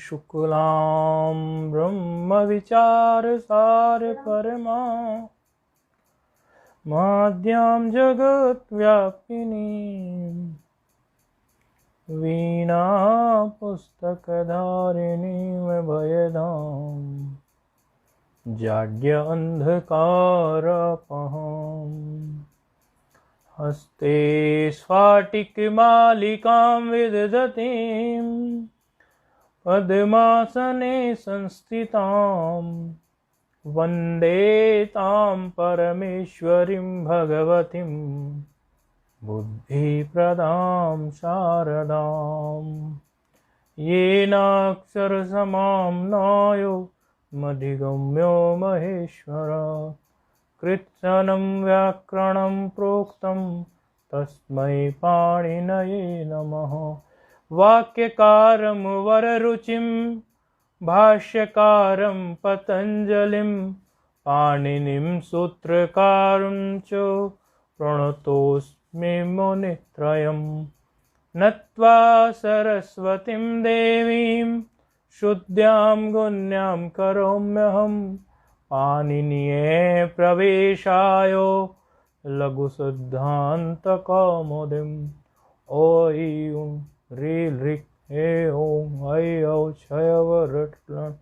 शुक्लां ब्रह्मविचारसार परमा माद्यां जगद्व्यापिनीं वीणा पुस्तकधारिणीं भयदां जाड्य अंधकारपहम् हस्ते स्फाटिकमालिकां विदधतीं पद्मासने संस्थितां वन्दे तां परमेश्वरीं भगवतीं बुद्धिप्रदां शारदां येनाक्षरसमाम्नायो मधिगम्यो महेश्वर कृत्स्नं व्याकरणं प्रोक्तं तस्मै पाणिनये नमः। वाक्यकारं वररुचिं भाष्यकारं पतञ्जलिं पाणिनिं सूत्रकारं च प्रणतोऽस्मि मुनित्रयम् नत्वा सरस्वतीं देवीं शुद्ध्यां गुण्यां करोम्यहं पाणिनीये प्रवेशाय लघुसिद्धान्तकौमुदीम्। ॐ ह्रीं ह्रीं ॐ ऐ औ क्षयवरट्लं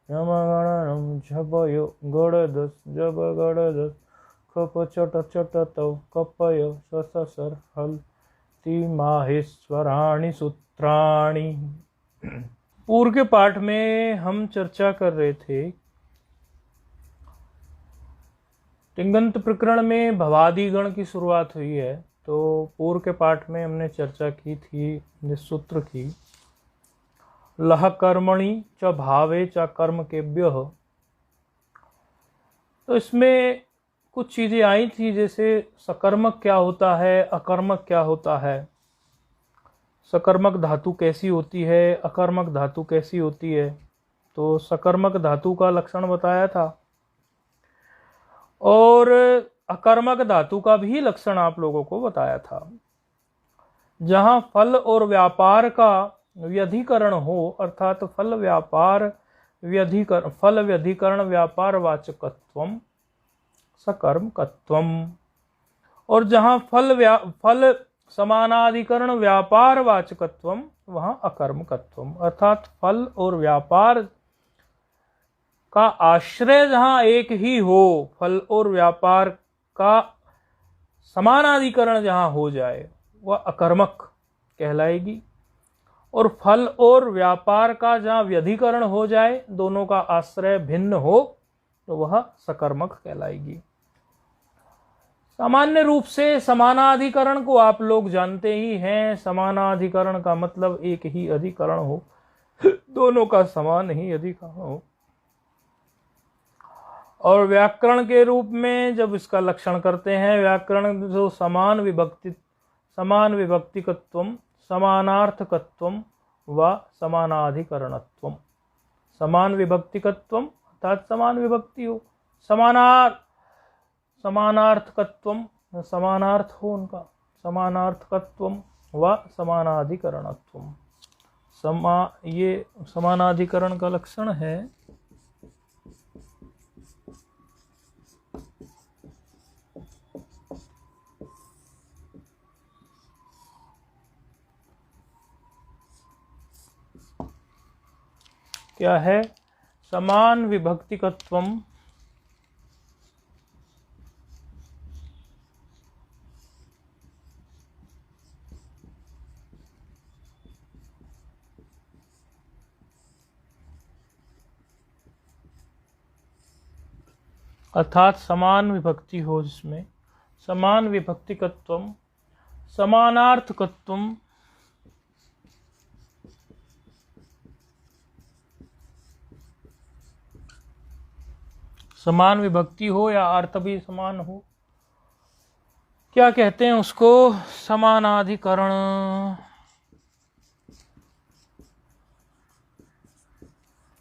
यमगणनं झपयो गडदस् जब गडदस् खप चट चटतौ कपय सससर हल ती माहेश्वराणि सूत्राणि। पूर्व के पाठ में हम चर्चा कर रहे थे तिङन्त प्रकरण में भवादि गण की शुरुआत हुई है। तो पूर्व के पाठ में हमने चर्चा की थी इस सूत्र की, लह कर्मणि च भावे च कर्म केभ्यः। तो इसमें कुछ चीजें आई थी, जैसे सकर्मक क्या होता है, अकर्मक क्या होता है, सकर्मक धातु कैसी होती है, अकर्मक धातु कैसी होती है। तो सकर्मक धातु का लक्षण बताया था और अकर्मक धातु का भी लक्षण आप लोगों को बताया था। जहां फल और व्यापार का व्यधिकरण हो, अर्थात फल व्यधिकरण व्यापार वाचकत्वम सकर्मकत्वम, और जहां फल समानाधिकरण व्यापार वाचकत्वम वहां अकर्मकत्वम, अर्थात फल और व्यापार का आश्रय जहां एक ही हो, फल और व्यापार का समानाधिकरण जहां हो जाए वह अकर्मक कहलाएगी, और फल और व्यापार का जहां व्यधिकरण हो जाए, दोनों का आश्रय भिन्न हो, तो वह सकर्मक कहलाएगी। सामान्य रूप से समानाधिकरण को आप लोग जानते ही हैं। समानाधिकरण का मतलब एक ही अधिकरण हो, दोनों का समान ही अधिकरण हो। और व्याकरण के रूप में जब इसका लक्षण करते हैं, व्याकरण जो समान विभक्तिकत्वम समानार्थकत्वम व समानाधिकरणत्वम, समान विभक्तिकत्वम अर्थात समान विभक्ति हो, समानार्थकत्वम समानार्थ हो उनका, समानार्थकत्वम व समानाधिकरणत्वम। ये समानाधिकरण का लक्षण है। क्या है? समान विभक्तिकत्वम अर्थात समान विभक्ति हो, जिसमें समान विभक्तिकत्वम समानार्थकत्वम समान विभक्ति हो या अर्थ भी समान हो, क्या कहते हैं उसको? समानाधिकरण।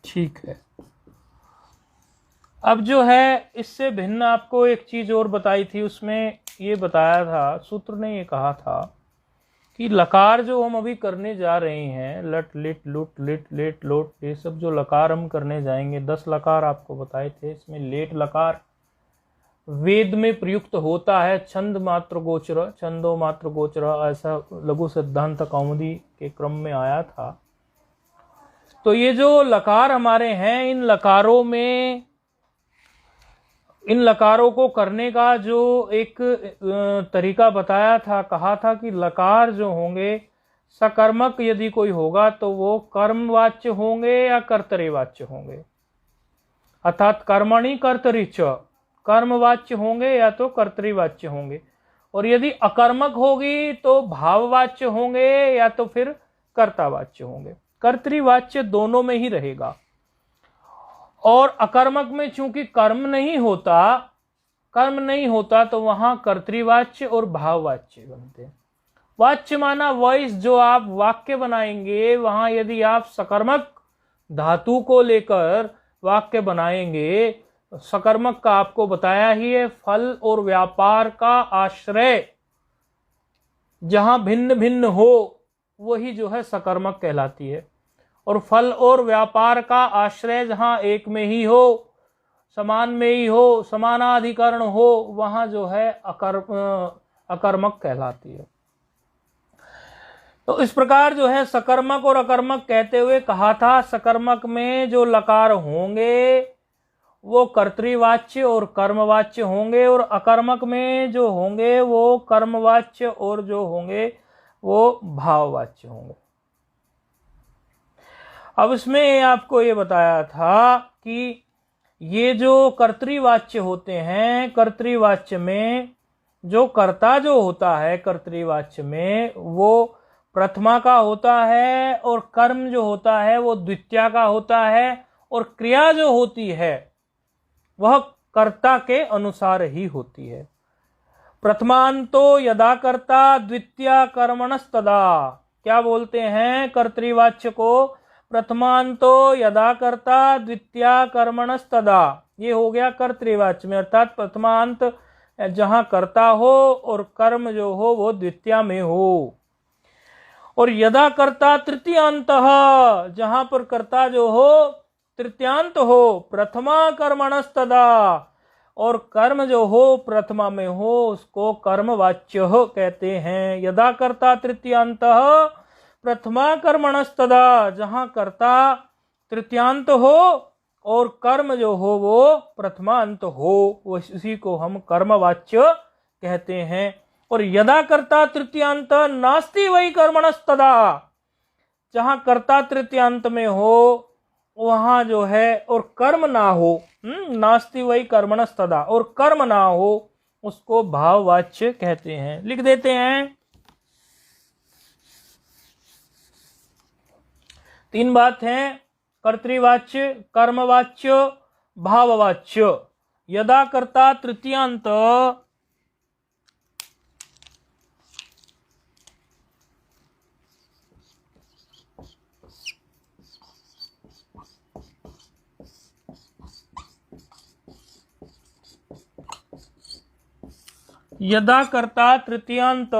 ठीक है। अब जो है इससे भिन्न आपको एक चीज और बताई थी, उसमें ये बताया था, सूत्र ने ये कहा था कि लकार जो हम अभी करने जा रहे हैं, लट लिट लुट लिट लेट लोट, ये सब जो लकार हम करने जाएंगे, 10 लकार आपको बताए थे। इसमें लेट लकार वेद में प्रयुक्त होता है, छंद मात्र गोचर, छंदो मात्र गोचर, ऐसा लघु सिद्धांत कौमुदी के क्रम में आया था। तो ये जो लकार हमारे हैं, इन लकारों को करने का जो एक तरीका बताया था, कहा था कि लकार जो होंगे सकर्मक यदि कोई होगा तो वो कर्मवाच्य होंगे या कर्तरीवाच्य होंगे, अर्थात कर्मणि कर्तरि च, कर्मवाच्य होंगे या तो कर्तरीवाच्य होंगे। और यदि अकर्मक होगी तो भाववाच्य होंगे या तो फिर कर्तावाच्य होंगे। कर्तरीवाच्य दोनों में ही रहेगा। और अकर्मक में चूंकि कर्म नहीं होता तो वहां कर्तृवाच्य और भाववाच्य बनते हैं। वाच्य माना वॉइस, जो आप वाक्य बनाएंगे, वहां यदि आप सकर्मक धातु को लेकर वाक्य बनाएंगे, सकर्मक का आपको बताया ही है, फल और व्यापार का आश्रय जहां भिन्न भिन्न हो वही जो है सकर्मक कहलाती है। और फल और व्यापार का आश्रय जहां एक में ही हो, समान में ही हो, समानाधिकरण हो, वहां जो है अकर्मक कहलाती है। तो इस प्रकार जो है सकर्मक और अकर्मक कहते हुए कहा था, सकर्मक में जो लकार होंगे वो कर्तृवाच्य और कर्मवाच्य होंगे, और अकर्मक में जो होंगे वो कर्मवाच्य और जो होंगे वो भाववाच्य होंगे। अब इसमें आपको ये बताया था कि ये जो कर्तृवाच्य होते हैं, कर्तृवाच्य में जो कर्ता जो होता है कर्तृवाच्य में वो प्रथमा का होता है, और कर्म जो होता है वो द्वितीया का होता है, और क्रिया जो होती है वह कर्ता के अनुसार ही होती है। प्रथमांतो यदा कर्ता द्वितीया कर्मणस्तदा, क्या बोलते हैं कर्तृवाच्य को? प्रथमांतो यदा कर्ता द्वितीया कर्मणस्तदा, ये हो गया कर्तृवाच्य में, अर्थात प्रथमांत जहां कर्ता हो और कर्म जो हो वो द्वितीया में हो। और यदा कर्ता तृतीयांत, जहां पर कर्ता जो हो तृतीयांत हो, प्रथमा कर्मणस्तदा, और कर्म जो हो प्रथमा में हो उसको कर्मवाच्य कहते हैं। यदा कर्ता तृतीयांत प्रथमा कर्मणस्तदा, जहां कर्ता तृतीयांत हो और कर्म जो हो वो प्रथमांत हो, उसी को हम कर्मवाच्य कहते हैं। और यदा कर्ता तृतीयांत नास्ति वही कर्मणस्तदा, जहां कर्ता तृतीयांत में हो वहां जो है और कर्म ना हो, नास्ति वही कर्मणस्तदा, और कर्म ना हो उसको भाववाच्य कहते हैं। लिख देते हैं। 3 बात है, कर्तृवाच्य, कर्मवाच्य, भाववाच्य। यदा कर्ता तृतीयांत यदा कर्ता तृतीयांत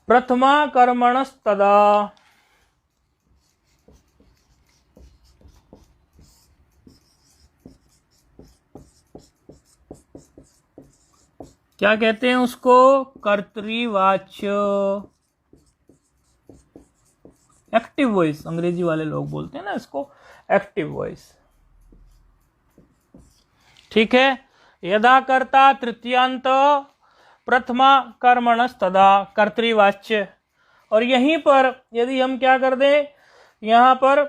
प्रथमा कर्मणस्तदा, क्या कहते हैं उसको? कर्तृवाच्य, एक्टिव वॉइस अंग्रेजी वाले लोग बोलते हैं ना इसको, एक्टिव वॉइस। ठीक है। यदा कर्ता तृतीयांत प्रथमा कर्मणस्तदा, कर्तृवाच्य। और यहीं पर यदि हम क्या कर दें, यहां पर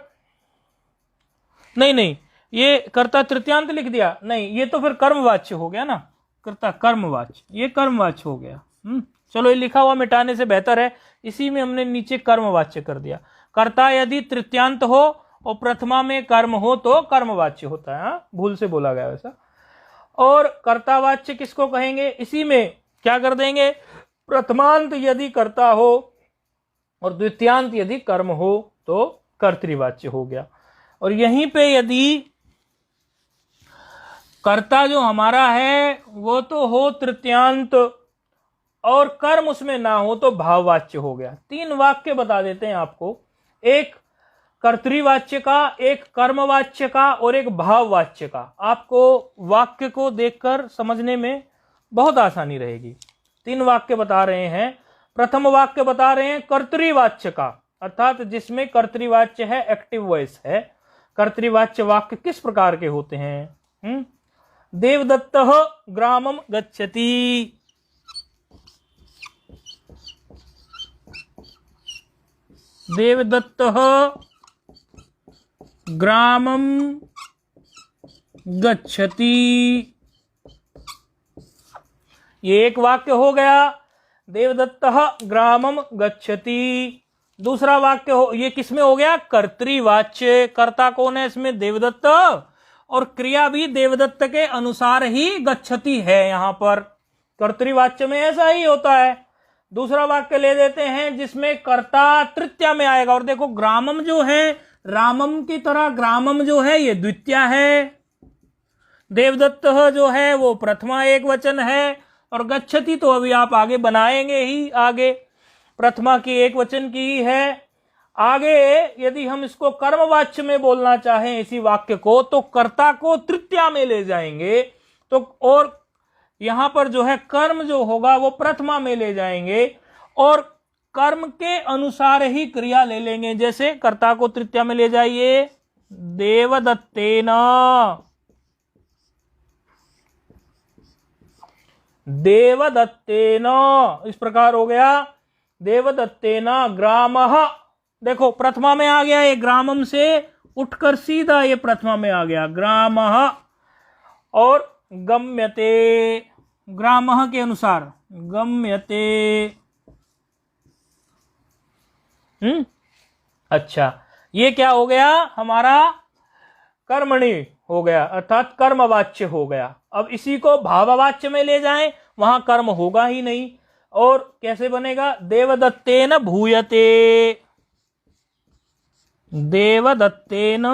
नहीं, ये कर्ता तृतीयांत लिख दिया, नहीं, ये तो फिर कर्मवाच्य हो गया ना, कर्ता कर्मवाच्य, ये कर्मवाच्य हो गया। चलो ये लिखा हुआ मिटाने से बेहतर है, इसी में हमने नीचे कर्मवाच्य कर दिया। कर्ता यदि तृतीयांत हो और प्रथमा में कर्म हो तो कर्मवाच्य होता है, भूल से बोला गया वैसा। और कर्तावाच्य किसको कहेंगे? इसी में क्या कर देंगे, प्रथमांत यदि कर्ता हो और द्वितीयांत यदि कर्म हो तो कर्तृवाच्य हो गया। और यहीं पे यदि कर्ता जो हमारा है वो तो हो तृतीयांत और कर्म उसमें ना हो तो भाववाच्य हो गया। 3 वाक्य बता देते हैं आपको, एक कर्तृवाच्य का, एक कर्मवाच्य का और एक भाववाच्य का। आपको वाक्य को देखकर समझने में बहुत आसानी रहेगी। 3 वाक्य बता रहे हैं। प्रथम वाक्य बता रहे हैं कर्तृवाच्य का, अर्थात जिसमें कर्तृवाच्य है, एक्टिव वॉइस है। कर्तृवाच्य वाक्य किस प्रकार के होते हैं? देवदत्तः ग्रामं गच्छति। देवदत्तः ग्रामं गच्छति, ये एक वाक्य हो गया। देवदत्तः ग्रामं गच्छति। दूसरा वाक्य हो, ये किसमें हो गया? कर्तृवाच्य। कर्ता कौन है इसमें? देवदत्त, और क्रिया भी देवदत्त के अनुसार ही गच्छति है। यहां पर कर्तृवाच्य में ऐसा ही होता है। दूसरा वाक्य ले देते हैं जिसमें कर्ता तृतीया में आएगा। और देखो ग्रामम जो है, रामम की तरह ग्रामम जो है ये द्वितीया है, देवदत्त जो है वो प्रथमा एक वचन है, और गच्छति तो अभी आप आगे बनाएंगे ही, आगे प्रथमा की एक वचन की ही है। आगे यदि हम इसको कर्मवाच्य में बोलना चाहें इसी वाक्य को, तो कर्ता को तृतीया में ले जाएंगे, तो और यहां पर जो है कर्म जो होगा वो प्रथमा में ले जाएंगे, और कर्म के अनुसार ही क्रिया ले लेंगे। जैसे कर्ता को तृतीया में ले जाइए, देवदत्तेन, देवदत्तेन, इस प्रकार हो गया। देवदत्तेन ग्रामः, देखो प्रथमा में आ गया, ये ग्रामम से उठकर सीधा ये प्रथमा में आ गया, ग्रामः। और गम्यते, ग्रामः के अनुसार गम्यते। अच्छा, ये क्या हो गया? हमारा कर्मणि हो गया, अर्थात कर्मवाच्य हो गया। अब इसी को भाववाच्य में ले जाएं, वहां कर्म होगा ही नहीं। और कैसे बनेगा? देवदत्तेन भूयते, देवदत्तेन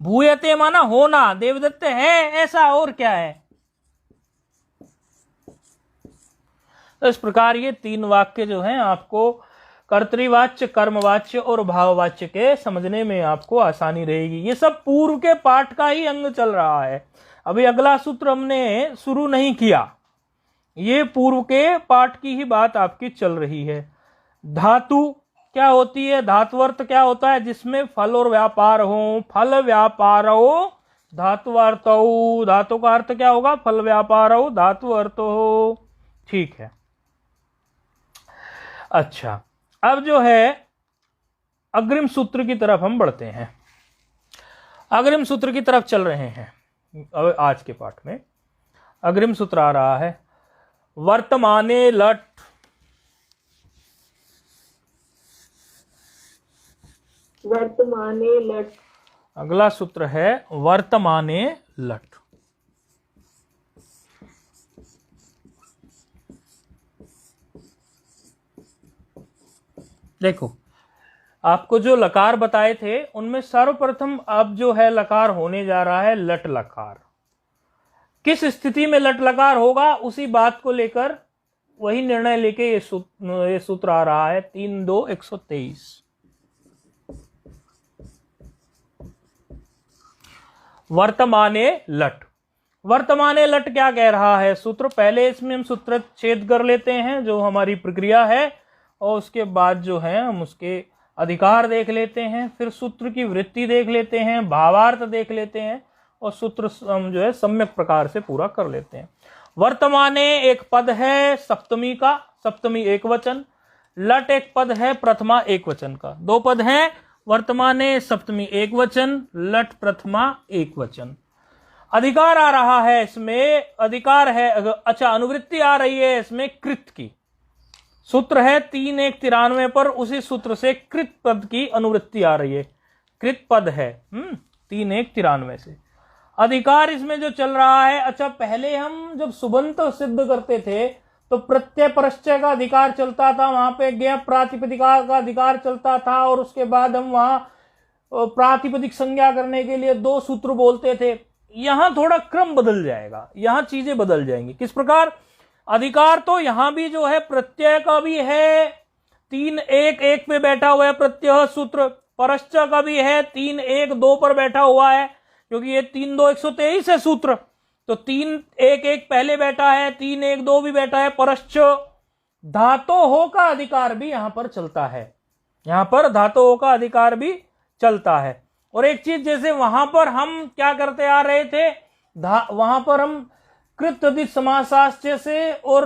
भूयते माना होना, देवदत्त है ऐसा, और क्या है? तो इस प्रकार ये 3 वाक्य जो हैं आपको कर्तृवाच्य, कर्मवाच्य और भाववाच्य के समझने में आपको आसानी रहेगी। ये सब पूर्व के पाठ का ही अंग चल रहा है। अभी अगला सूत्र हमने शुरू नहीं किया, ये पूर्व के पाठ की ही बात आपकी चल रही है। धातु क्या होती है? धातुअर्थ क्या होता है? जिसमें फल और व्यापार हो, फल व्यापार हो धातु अर्थ हो। धातु का अर्थ क्या होगा? फल व्यापार हो धातु अर्थ हो। ठीक है। अच्छा, अब जो है अग्रिम सूत्र की तरफ हम बढ़ते हैं। अग्रिम सूत्र की तरफ चल रहे हैं। अब आज के पाठ में अग्रिम सूत्र आ रहा है, वर्तमाने लट। वर्तमाने लट। अगला सूत्र है वर्तमाने लट। देखो, आपको जो लकार बताए थे उनमें सर्वप्रथम अब जो है लकार होने जा रहा है लट लकार। किस स्थिति में लट लकार होगा उसी बात को लेकर वही निर्णय लेके ये सूत्र आ रहा है 3-2-123। वर्तमाने लट। वर्तमाने लट क्या कह रहा है सूत्र? पहले इसमें हम सूत्र छेद कर लेते हैं जो हमारी प्रक्रिया है, और उसके बाद जो है हम उसके अधिकार देख लेते हैं, फिर सूत्र की वृत्ति देख लेते हैं, भावार्थ देख लेते हैं, और सूत्र हम जो है सम्यक प्रकार से पूरा कर लेते हैं। वर्तमाने एक पद है सप्तमी का, सप्तमी एक वचन। लट एक पद है प्रथमा एक वचन का। 2 पद हैं, वर्तमाने सप्तमी एक वचन, लट प्रथमा एक वचन। अधिकार आ रहा है इसमें, अधिकार है, अच्छा अनुवृत्ति आ रही है इसमें कृत की। सूत्र है 3-1-93 पर, उसी सूत्र से कृत पद की अनुवृत्ति आ रही है। कृत पद है 3-1-93 से अधिकार इसमें जो चल रहा है। अच्छा, पहले हम जब सुबंत सिद्ध करते थे तो प्रत्यय परश्चय का अधिकार चलता था, वहां पे ज्ञ प्रातिपदिका का अधिकार चलता था, और उसके बाद हम वहां प्रातिपदिक संज्ञा करने के लिए 2 सूत्र बोलते थे। यहां थोड़ा क्रम बदल जाएगा, यहां चीजें बदल जाएंगी। किस प्रकार? अधिकार तो यहां भी जो है प्रत्यय का भी है, 3 1 1 पे बैठा हुआ है प्रत्यय सूत्र। परश्च का भी है, 3 1 2 पर बैठा हुआ है, क्योंकि ये 3 2 123 है सूत्र, तो 3 1 1 पहले बैठा है, 3 1 2 भी बैठा है। परश्च धातो हो का अधिकार भी यहां पर चलता है, यहां पर धातो हो का अधिकार भी चलता है। और एक चीज, जैसे वहां पर हम क्या करते आ रहे थे, वहां पर हम कृत तद्धित समासाश्च से और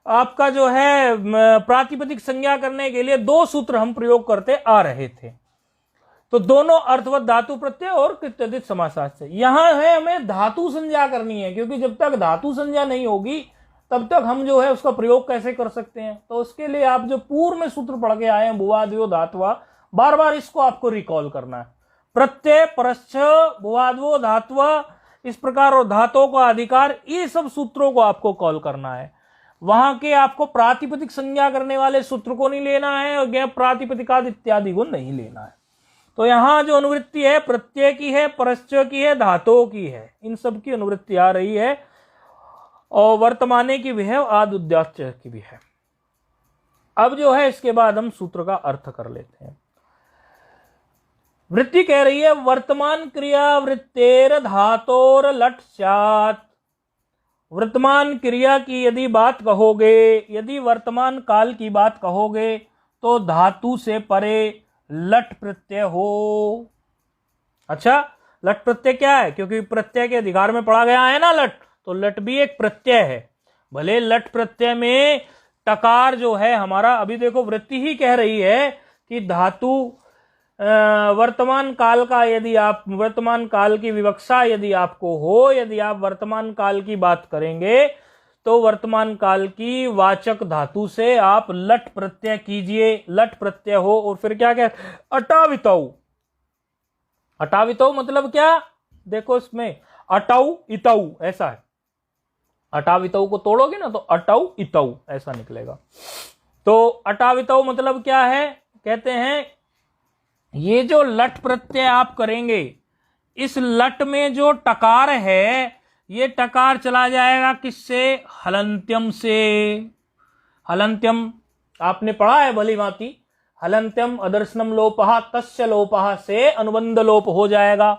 आपका जो है प्रातिपदिक संज्ञा करने के लिए 2 सूत्र हम प्रयोग करते आ रहे थे। तो दोनों अर्थवत धातु प्रत्यय और कृत तद्धित समासाश्च। यहां है हमें धातु संज्ञा करनी है, क्योंकि जब तक धातु संज्ञा नहीं होगी तब तक हम जो है उसका प्रयोग कैसे कर सकते हैं। तो उसके लिए आप जो पूर्व में सूत्र पढ़ के आए हैं भुवाद्यो धात्वा, बार बार इसको आपको रिकॉल करना है। प्रत्यय, परश्च, भुवाद्वो धात्वा, इस प्रकार और धातों का अधिकार, ये सब सूत्रों को आपको कॉल करना है। वहां के आपको प्रातिपदिक संज्ञा करने वाले सूत्र को नहीं लेना है और ज्ञ प्रातिपदिकाद इत्यादि को नहीं लेना है। तो यहां जो अनुवृत्ति है प्रत्यय की है, परश्च की है, धातुओं की है, इन सब की अनुवृत्ति आ रही है, और वर्तमाने की भी है, आद उद्याच की भी है। अब जो है इसके बाद हम सूत्र का अर्थ कर लेते हैं। वृत्ति कह रही है वर्तमान क्रिया वृत्तेर धातोर लट स्यात्। वर्तमान क्रिया की यदि बात कहोगे, यदि वर्तमान काल की बात कहोगे, तो धातु से परे लट प्रत्यय हो। अच्छा, लट प्रत्यय क्या है? क्योंकि प्रत्यय के अधिकार में पढ़ा गया है ना लट, तो लट भी एक प्रत्यय है। भले लट प्रत्यय में टकार जो है हमारा, अभी देखो वृत्ति ही कह रही है कि धातु वर्तमान काल का, यदि आप वर्तमान काल की विवक्षा यदि आपको हो, यदि आप वर्तमान काल की बात करेंगे, तो वर्तमान काल की वाचक धातु से आप लट प्रत्यय कीजिए, लट प्रत्यय हो। और फिर क्या कह, अटावितौ। अटावितौ मतलब क्या? देखो इसमें अटौ इतौ ऐसा है, अटावितौ को तोड़ोगे ना तो अटौ इतौ ऐसा निकलेगा। तो अटावितौ मतलब क्या है? कहते हैं ये जो लट प्रत्यय आप करेंगे, इस लट में जो टकार है, ये टकार चला जाएगा किससे? हलंत्यम से। हलंत्यम आपने पढ़ा है भली भांति, हलंत्यम अदर्शनम लोपः तस्य लोपः से अनुबंध लोप हो जाएगा।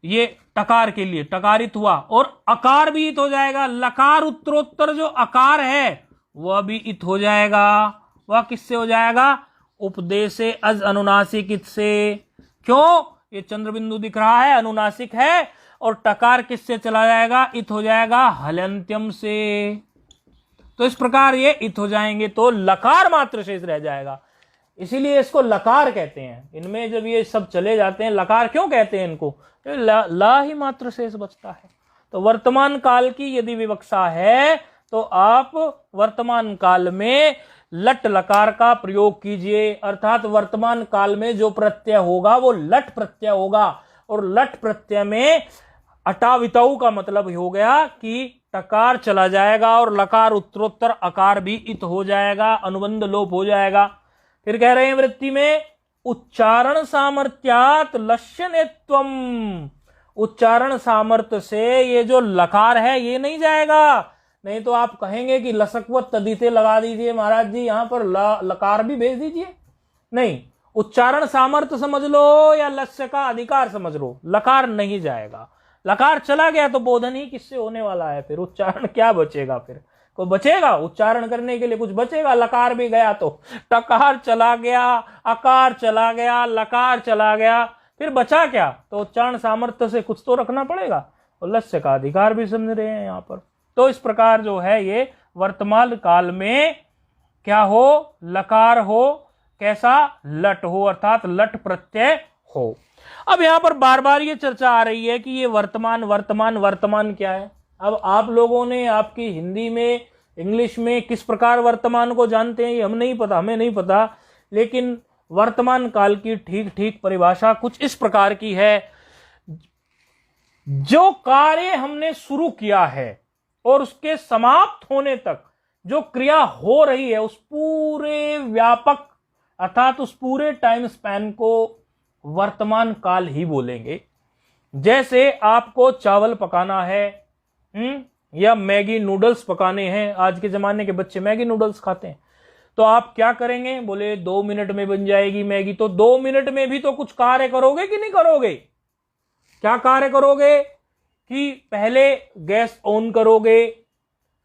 ये टकार के लिए टकारित हुआ, और अकार भी इत हो जाएगा। लकार उत्तरोत्तर जो अकार है वह भी इत हो जाएगा। वह किससे हो जाएगा? उपदेशे अज अनुनासिक इत से। क्यों? ये चंद्रबिंदु दिख रहा है, अनुनासिक है, और टकार किससे चला जाएगा? इत हो जाएगा हलंत्यम से। तो इस प्रकार ये इत हो जाएंगे, तो लकार मात्र शेष रह जाएगा, इसीलिए इसको लकार कहते हैं। इनमें जब ये सब चले जाते हैं, लकार क्यों कहते हैं इनको? ला ही मात्र शेष बचता है। तो वर्तमान काल की यदि विवक्षा है तो आप वर्तमान काल में लट लकार का प्रयोग कीजिए, अर्थात वर्तमान काल में जो प्रत्यय होगा वो लट प्रत्यय होगा। और लट प्रत्यय में अटावितौ का मतलब हो गया कि टकार चला जाएगा और लकार उत्तरोत्तर अकार भी इत हो जाएगा, अनुबंध लोप हो जाएगा। फिर कह रहे हैं वृत्ति में उच्चारण सामर्थ्यात लक्ष्यनेत्वम। उच्चारण सामर्थ्य से ये जो लकार है ये नहीं जाएगा। नहीं तो आप कहेंगे कि लसकवत तदिते लगा दीजिए महाराज जी, यहां पर लकार भी भेज दीजिए। नहीं, उच्चारण सामर्थ्य समझ लो या लस्य का अधिकार समझ लो, लकार नहीं जाएगा। लकार चला गया तो बोधन ही किससे होने वाला है? फिर उच्चारण क्या बचेगा? फिर को बचेगा उच्चारण करने के लिए? कुछ बचेगा? लकार भी गया तो टकार चला गया, अकार चला गया, लकार चला गया, फिर बचा क्या? तो उच्चारण सामर्थ्य से कुछ तो रखना पड़ेगा, और लस्य का अधिकार भी समझ रहे हैं यहां पर। तो इस प्रकार जो है ये वर्तमान काल में क्या हो? लकार हो, कैसा? लट हो, अर्थात लट प्रत्यय हो। अब यहां पर बार बार ये चर्चा आ रही है कि ये वर्तमान वर्तमान वर्तमान क्या है। अब आप लोगों ने आपकी हिंदी में, इंग्लिश में किस प्रकार वर्तमान को जानते हैं ये हम नहीं पता, हमें नहीं पता, लेकिन वर्तमान काल की ठीक ठीक परिभाषा कुछ इस प्रकार की है, जो कार्य हमने शुरू किया है और उसके समाप्त होने तक जो क्रिया हो रही है, उस पूरे व्यापक अर्थात उस पूरे टाइम स्पैन को वर्तमान काल ही बोलेंगे। जैसे आपको चावल पकाना है, या मैगी नूडल्स पकाने हैं, आज के जमाने के बच्चे मैगी नूडल्स खाते हैं, तो आप क्या करेंगे? बोले 2 मिनट में बन जाएगी मैगी। तो 2 मिनट में भी तो कुछ कार्य करोगे कि नहीं करोगे? क्या कार्य करोगे कि पहले गैस ऑन करोगे,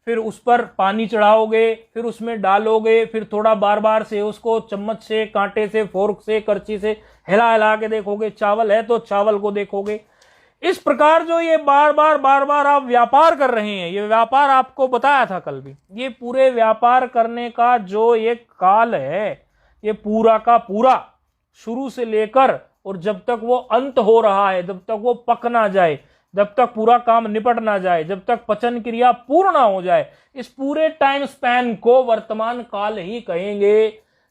फिर उस पर पानी चढ़ाओगे, फिर उसमें डालोगे, फिर थोड़ा बार बार से उसको चम्मच से, कांटे से, फोर्क से, करची से हिला हिला के देखोगे। चावल है तो चावल को देखोगे। इस प्रकार जो ये बार बार आप व्यापार कर रहे हैं, ये व्यापार आपको बताया था कल भी, ये पूरे व्यापार करने का जो एक काल है, ये पूरा का पूरा शुरू से लेकर और जब तक वो अंत हो रहा है, जब तक वो पक ना जाए, जब तक पूरा काम निपट ना जाए, जब तक पचन क्रिया पूर्ण ना हो जाए, इस पूरे टाइम स्पैन को वर्तमान काल ही कहेंगे।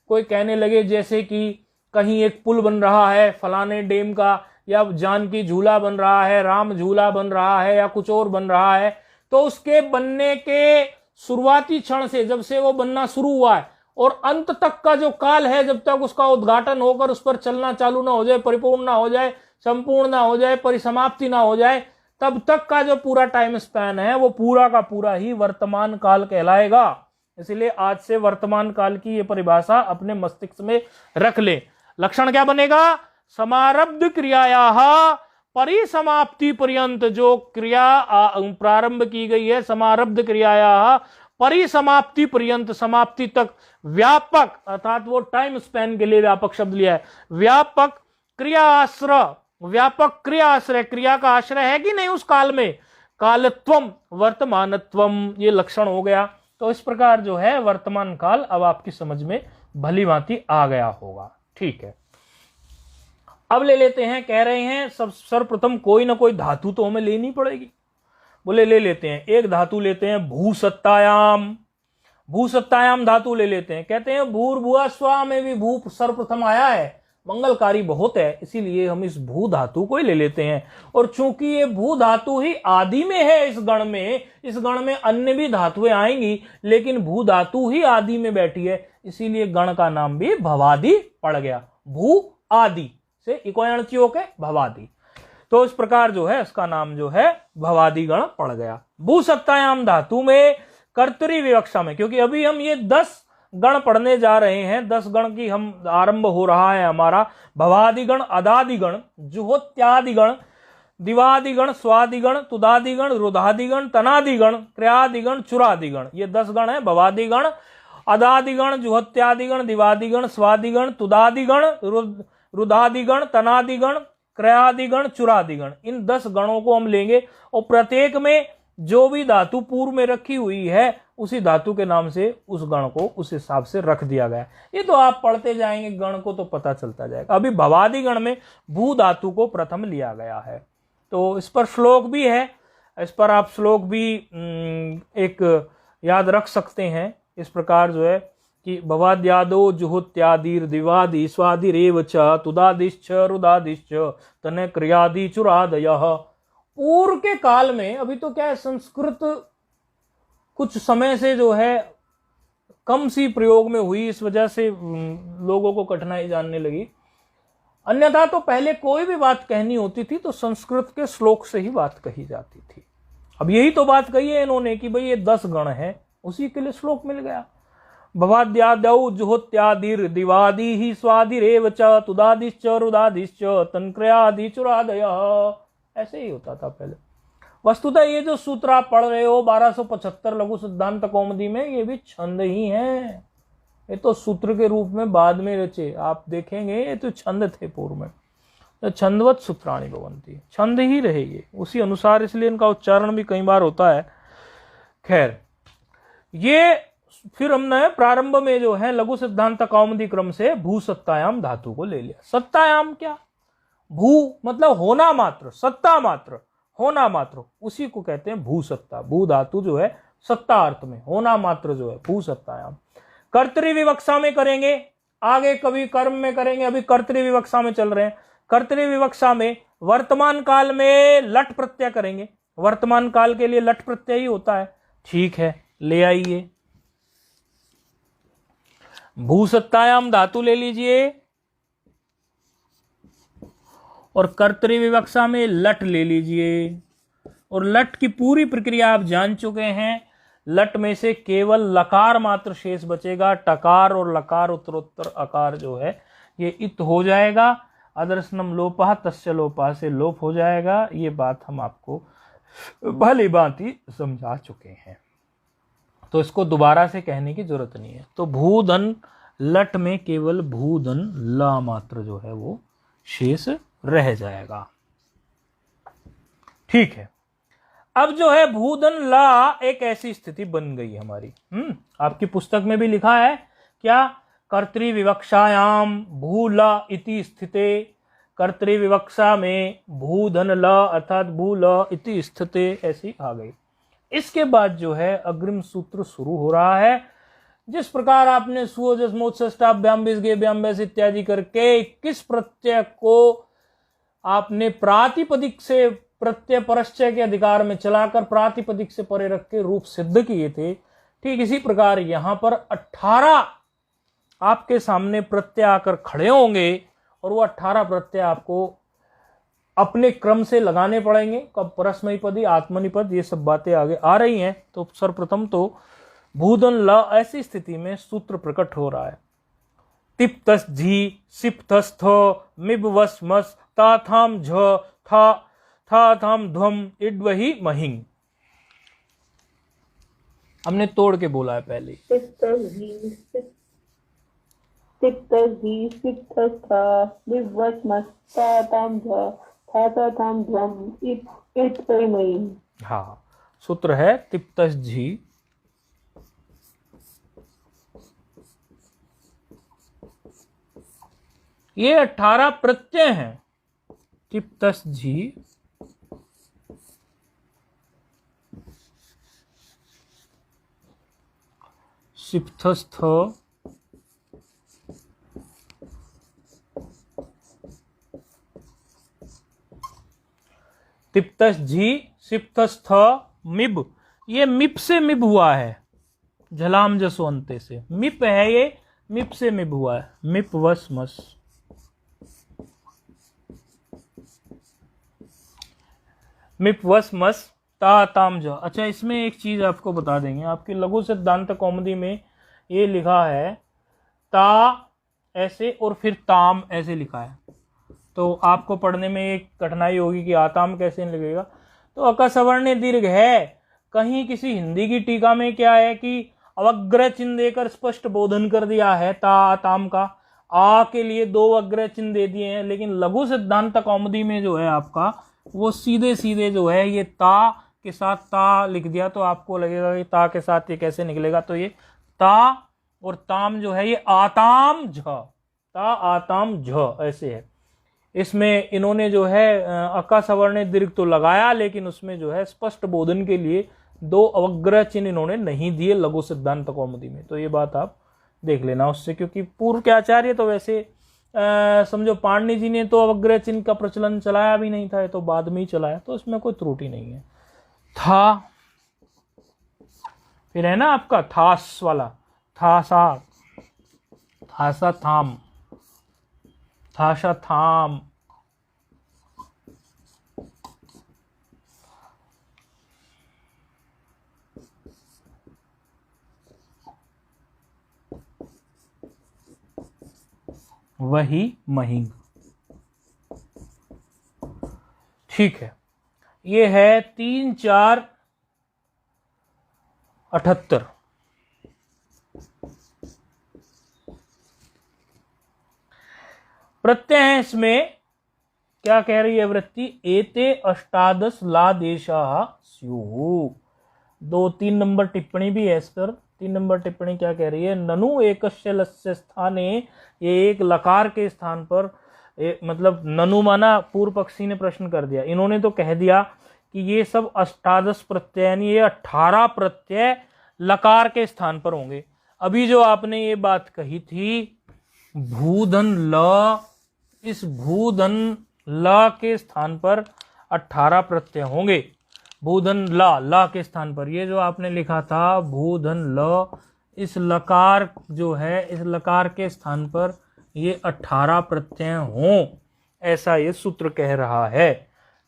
कोई कहने लगे जैसे कि कहीं एक पुल बन रहा है फलाने डैम का, या जानकी झूला बन रहा है, राम झूला बन रहा है, या कुछ और बन रहा है, तो उसके बनने के शुरुआती क्षण से, जब से वो बनना शुरू हुआ है और अंत तक का जो काल है, जब तक उसका उद्घाटन होकर उस पर चलना चालू ना हो जाए, परिपूर्ण ना हो जाए, संपूर्ण ना हो जाए, परिसमाप्ति ना हो जाए, तब तक का जो पूरा टाइम स्पैन है वो पूरा का पूरा ही वर्तमान काल कहलाएगा। इसलिए आज से वर्तमान काल की ये परिभाषा अपने मस्तिष्क में रख ले। लक्षण क्या बनेगा? समारब्ध क्रियायाः परिसमाप्ति पर्यंत, जो क्रिया प्रारंभ की गई है समारब्ध क्रियायाः परिसमाप्ति पर्यंत, समाप्ति तक, व्यापक, अर्थात वो टाइम स्पैन के लिए व्यापक शब्द लिया है, व्यापक क्रिया आश्रय, व्यापक क्रिया आश्रय, क्रिया का आश्रय है कि नहीं उस काल में, कालत्वम वर्तमानत्वम, ये लक्षण हो गया। तो इस प्रकार जो है वर्तमान काल अब आपकी समझ में भली भांति आ गया होगा। ठीक है, अब ले लेते हैं, कह रहे हैं सब सर्वप्रथम कोई ना कोई धातु तो हमें लेनी पड़ेगी। बोले ले लेते हैं, एक धातु लेते हैं भूसत्तायाम, भूसत्तायाम धातु ले लेते हैं। कहते हैं भूर्भुवः स्वः में भी भू सर्वप्रथम आया है, मंगलकारी बहुत है, इसीलिए हम इस भू धातु को ही ले लेते हैं। और चूंकि ये भू धातु ही आदि में है इस गण में, इस गण में अन्य भी धातुएं आएंगी, लेकिन भू धातु ही आदि में बैठी है, इसीलिए गण का नाम भी भवादि पड़ गया। भू आदि से इकोयणची होके भवादि, तो इस प्रकार जो है इसका नाम जो है भवादि गण पड़ गया। भूसत्तायाम धातु में कर्तरी विवक्षा में, क्योंकि अभी हम ये 10 गण पढ़ने जा रहे हैं, 10 गण की हम आरंभ हो रहा है हमारा। भवादिगण, अदादिगण, जुहोत्यादिगण, दिवादिगण, स्वादिगण, तुदादिगण, रुधादिगण, तनादिगण, क्रियादिगण, चुरादिगण, ये 10 गण है। भवादिगण, अदादिगण, जुहोत्यादिगण, दिवादिगण, स्वादिगण, तुदादिगण, रुधादिगण, तनादिगण, क्रयादिगण, चुरादिगण, इन 10 गणों को हम लेंगे और प्रत्येक में जो भी धातु पूर्व में रखी हुई है उसी धातु के नाम से उस गण को उस हिसाब से रख दिया गया। ये तो आप पढ़ते जाएंगे गण को तो पता चलता जाएगा। अभी भवादि गण में भू धातु को प्रथम लिया गया है, तो इस पर श्लोक भी है, इस पर आप श्लोक भी एक याद रख सकते हैं। इस प्रकार जो है कि भवाद्यादो जुहोत्यादिर दिवादि स्वादिरेव च तुदादिश्च रुदादिश्च तने क्रियादि चुरादयः। पूर्व के काल में, अभी तो क्या है संस्कृत कुछ समय से जो है कम सी प्रयोग में हुई, इस वजह से लोगों को कठिनाई जानने लगी। अन्यथा तो पहले कोई भी बात कहनी होती थी तो संस्कृत के श्लोक से ही बात कही जाती थी। अब यही तो बात कही है इन्होंने कि भाई ये 10 गण है, उसी के लिए श्लोक मिल गया। भवाद्यादौ जुहोत्यादिर दिवादि ही स्वादिरेव च तुदादिश्च रुदादिश्च तन्क्रियादि चुरादयः, ऐसे ही होता था पहले। वस्तुतः ये जो सूत्र आप पढ़ रहे हो 1275 लघु सिद्धांत कौमुदी में, ये भी छंद ही हैं। ये तो सूत्र के रूप में बाद में रचे, आप देखेंगे ये तो छंद थे पूर्व में। तो छंदवत सूत्राणि भवन्ति, छंद ही रहेगी उसी अनुसार, इसलिए इनका उच्चारण भी कई बार होता है। खैर, ये फिर हमने प्रारंभ में जो है लघु सिद्धांत कौमुदी क्रम से भू सत्तायाम धातु को ले लिया। सत्तायाम क्या? भू मतलब होना मात्र, सत्ता मात्र, होना मात्र, उसी को कहते हैं भू सत्ता। भू धातु जो है सत्ता अर्थ में, होना मात्र जो है भू सत्तायाम। कर्तरी विवक्षा में करेंगे, आगे कभी कर्म में करेंगे, अभी कर्तरी विवक्षा में चल रहे हैं। कर्तरी विवक्षा में वर्तमान काल में लट प्रत्यय करेंगे, वर्तमान काल के लिए लट प्रत्यय ही होता है। ठीक है, ले आइए भूसत्तायाम धातु ले लीजिए और कर्तरी विवक्षा में लट ले लीजिए। और लट की पूरी प्रक्रिया आप जान चुके हैं। लट में से केवल लकार मात्र शेष बचेगा, टकार और लकार उत्तरोत्तर अकार जो है ये इत हो जाएगा। अदर्शनम लोपः तस्य लोपः से लोप हो जाएगा। ये बात हम आपको भली भांति समझा चुके हैं, तो इसको दोबारा से कहने की जरूरत नहीं है। तो भूधन लट में केवल भूधन ला मात्र जो है वो शेष रह जाएगा। ठीक है, अब जो है भूधन ला एक ऐसी स्थिति बन गई हमारी। आपकी पुस्तक में भी लिखा है क्या, कर्तृविवक्षायाम भूला इति स्थिते, कर्तृविवक्षा में भूधन ला अर्थात भूला इति स्थिते ऐसी आ गई। इसके बाद जो है अग्रिम सूत्र शुरू हो रहा है। जिस प्रकार आपने सुओजस्मोत्सष्टाभ्याम इत्यादि करके 21 प्रत्यय को आपने प्रातिपदिक से प्रत्यय परश्चय के अधिकार में चलाकर प्रातिपदिक से परे रख के रूप सिद्ध किए थे, ठीक इसी प्रकार यहां पर 18 आपके सामने प्रत्यय आकर खड़े होंगे और वो 18 प्रत्यय आपको अपने क्रम से लगाने पड़ेंगे। कब परस्मैपदी, आत्मनिपद, ये सब बातें आगे आ रही हैं। तो सर्वप्रथम तो भूधन ल ऐसी स्थिति में सूत्र प्रकट हो रहा है। तिप्तस झी सिप्तस्थ मिबवस मस ताथाम झ था थाम ध्वम इड्वही महिंग। हमने तोड़ के बोला है पहले। हाँ, सूत्र है तिप्तस झी ये 18 प्रत्यय हैं। तिप्तस झी सिप्तस्थ तिप्तस झी सिप्तस्थ मिब, ये मिप से मिब हुआ है, झलाम जसो अंते से मिप है, ये मिप से मिब हुआ है। मिप वस मस, मिप वस मस ता ताम ज। अच्छा, इसमें एक चीज आपको बता देंगे, आपकी लघु सिद्धांत कौमुदी में ये लिखा है ता ऐसे और फिर ताम ऐसे लिखा है, तो आपको पढ़ने में एक कठिनाई होगी कि आताम कैसे लिखेगा। तो अकसवर्ण दीर्घ है। कहीं किसी हिंदी की टीका में क्या है कि अवग्रह चिन्ह देकर स्पष्ट बोधन कर दिया है ता आताम का, आ के लिए 2 अग्रह चिन्ह दे दिए हैं, लेकिन लघु सिद्धांत कौमुदी में जो है आपका वो सीधे सीधे जो है ये ता के साथ ता लिख दिया। तो आपको लगेगा कि ता के साथ ये कैसे निकलेगा, तो ये ता और ताम जो है ये आताम झ, ता आताम झ ऐसे है। इसमें इन्होंने जो है अका सवर्ण दीर्घ तो लगाया, लेकिन उसमें जो है स्पष्ट बोधन के लिए 2 अवग्रह चिन्ह इन्होंने नहीं दिए लघु सिद्धांत कौमुदी में। तो ये बात आप देख लेना उससे, क्योंकि पूर्व के आचार्य तो वैसे समझो पाणिनि जी ने तो अवग्रह चिन्ह का प्रचलन चलाया भी नहीं था, ये तो बाद में ही चलाया, तो इसमें कोई त्रुटि नहीं है। था, फिर है ना आपका थास वाला, थासा, थासा थाम, थाशा थाम, वही महिंग। ठीक है, ये है 3 4 78। प्रत्यय है इसमें, क्या कह रही है वृत्ति, एते अष्टादश लादेशाः स्युः। 2-3 नंबर टिप्पणी भी है इस पर। 3 नंबर टिप्पणी क्या कह रही है, ननु एकस्य लस्य स्थाने, ये एक लकार के स्थान पर मतलब ननु माना पूर्व पक्षी ने प्रश्न कर दिया, इन्होंने तो कह दिया कि ये सब अष्टादश प्रत्यय यानी ये 18 प्रत्यय लकार के स्थान पर होंगे। अभी जो आपने ये बात कही थी भूधन ल, इस भूधन ल के स्थान पर 18 प्रत्यय होंगे। भूधन ला के स्थान पर ये जो आपने लिखा था भूधन ल, इस लकार जो है इस लकार के स्थान पर ये 18 प्रत्यय हों, ऐसा ये सूत्र कह रहा है।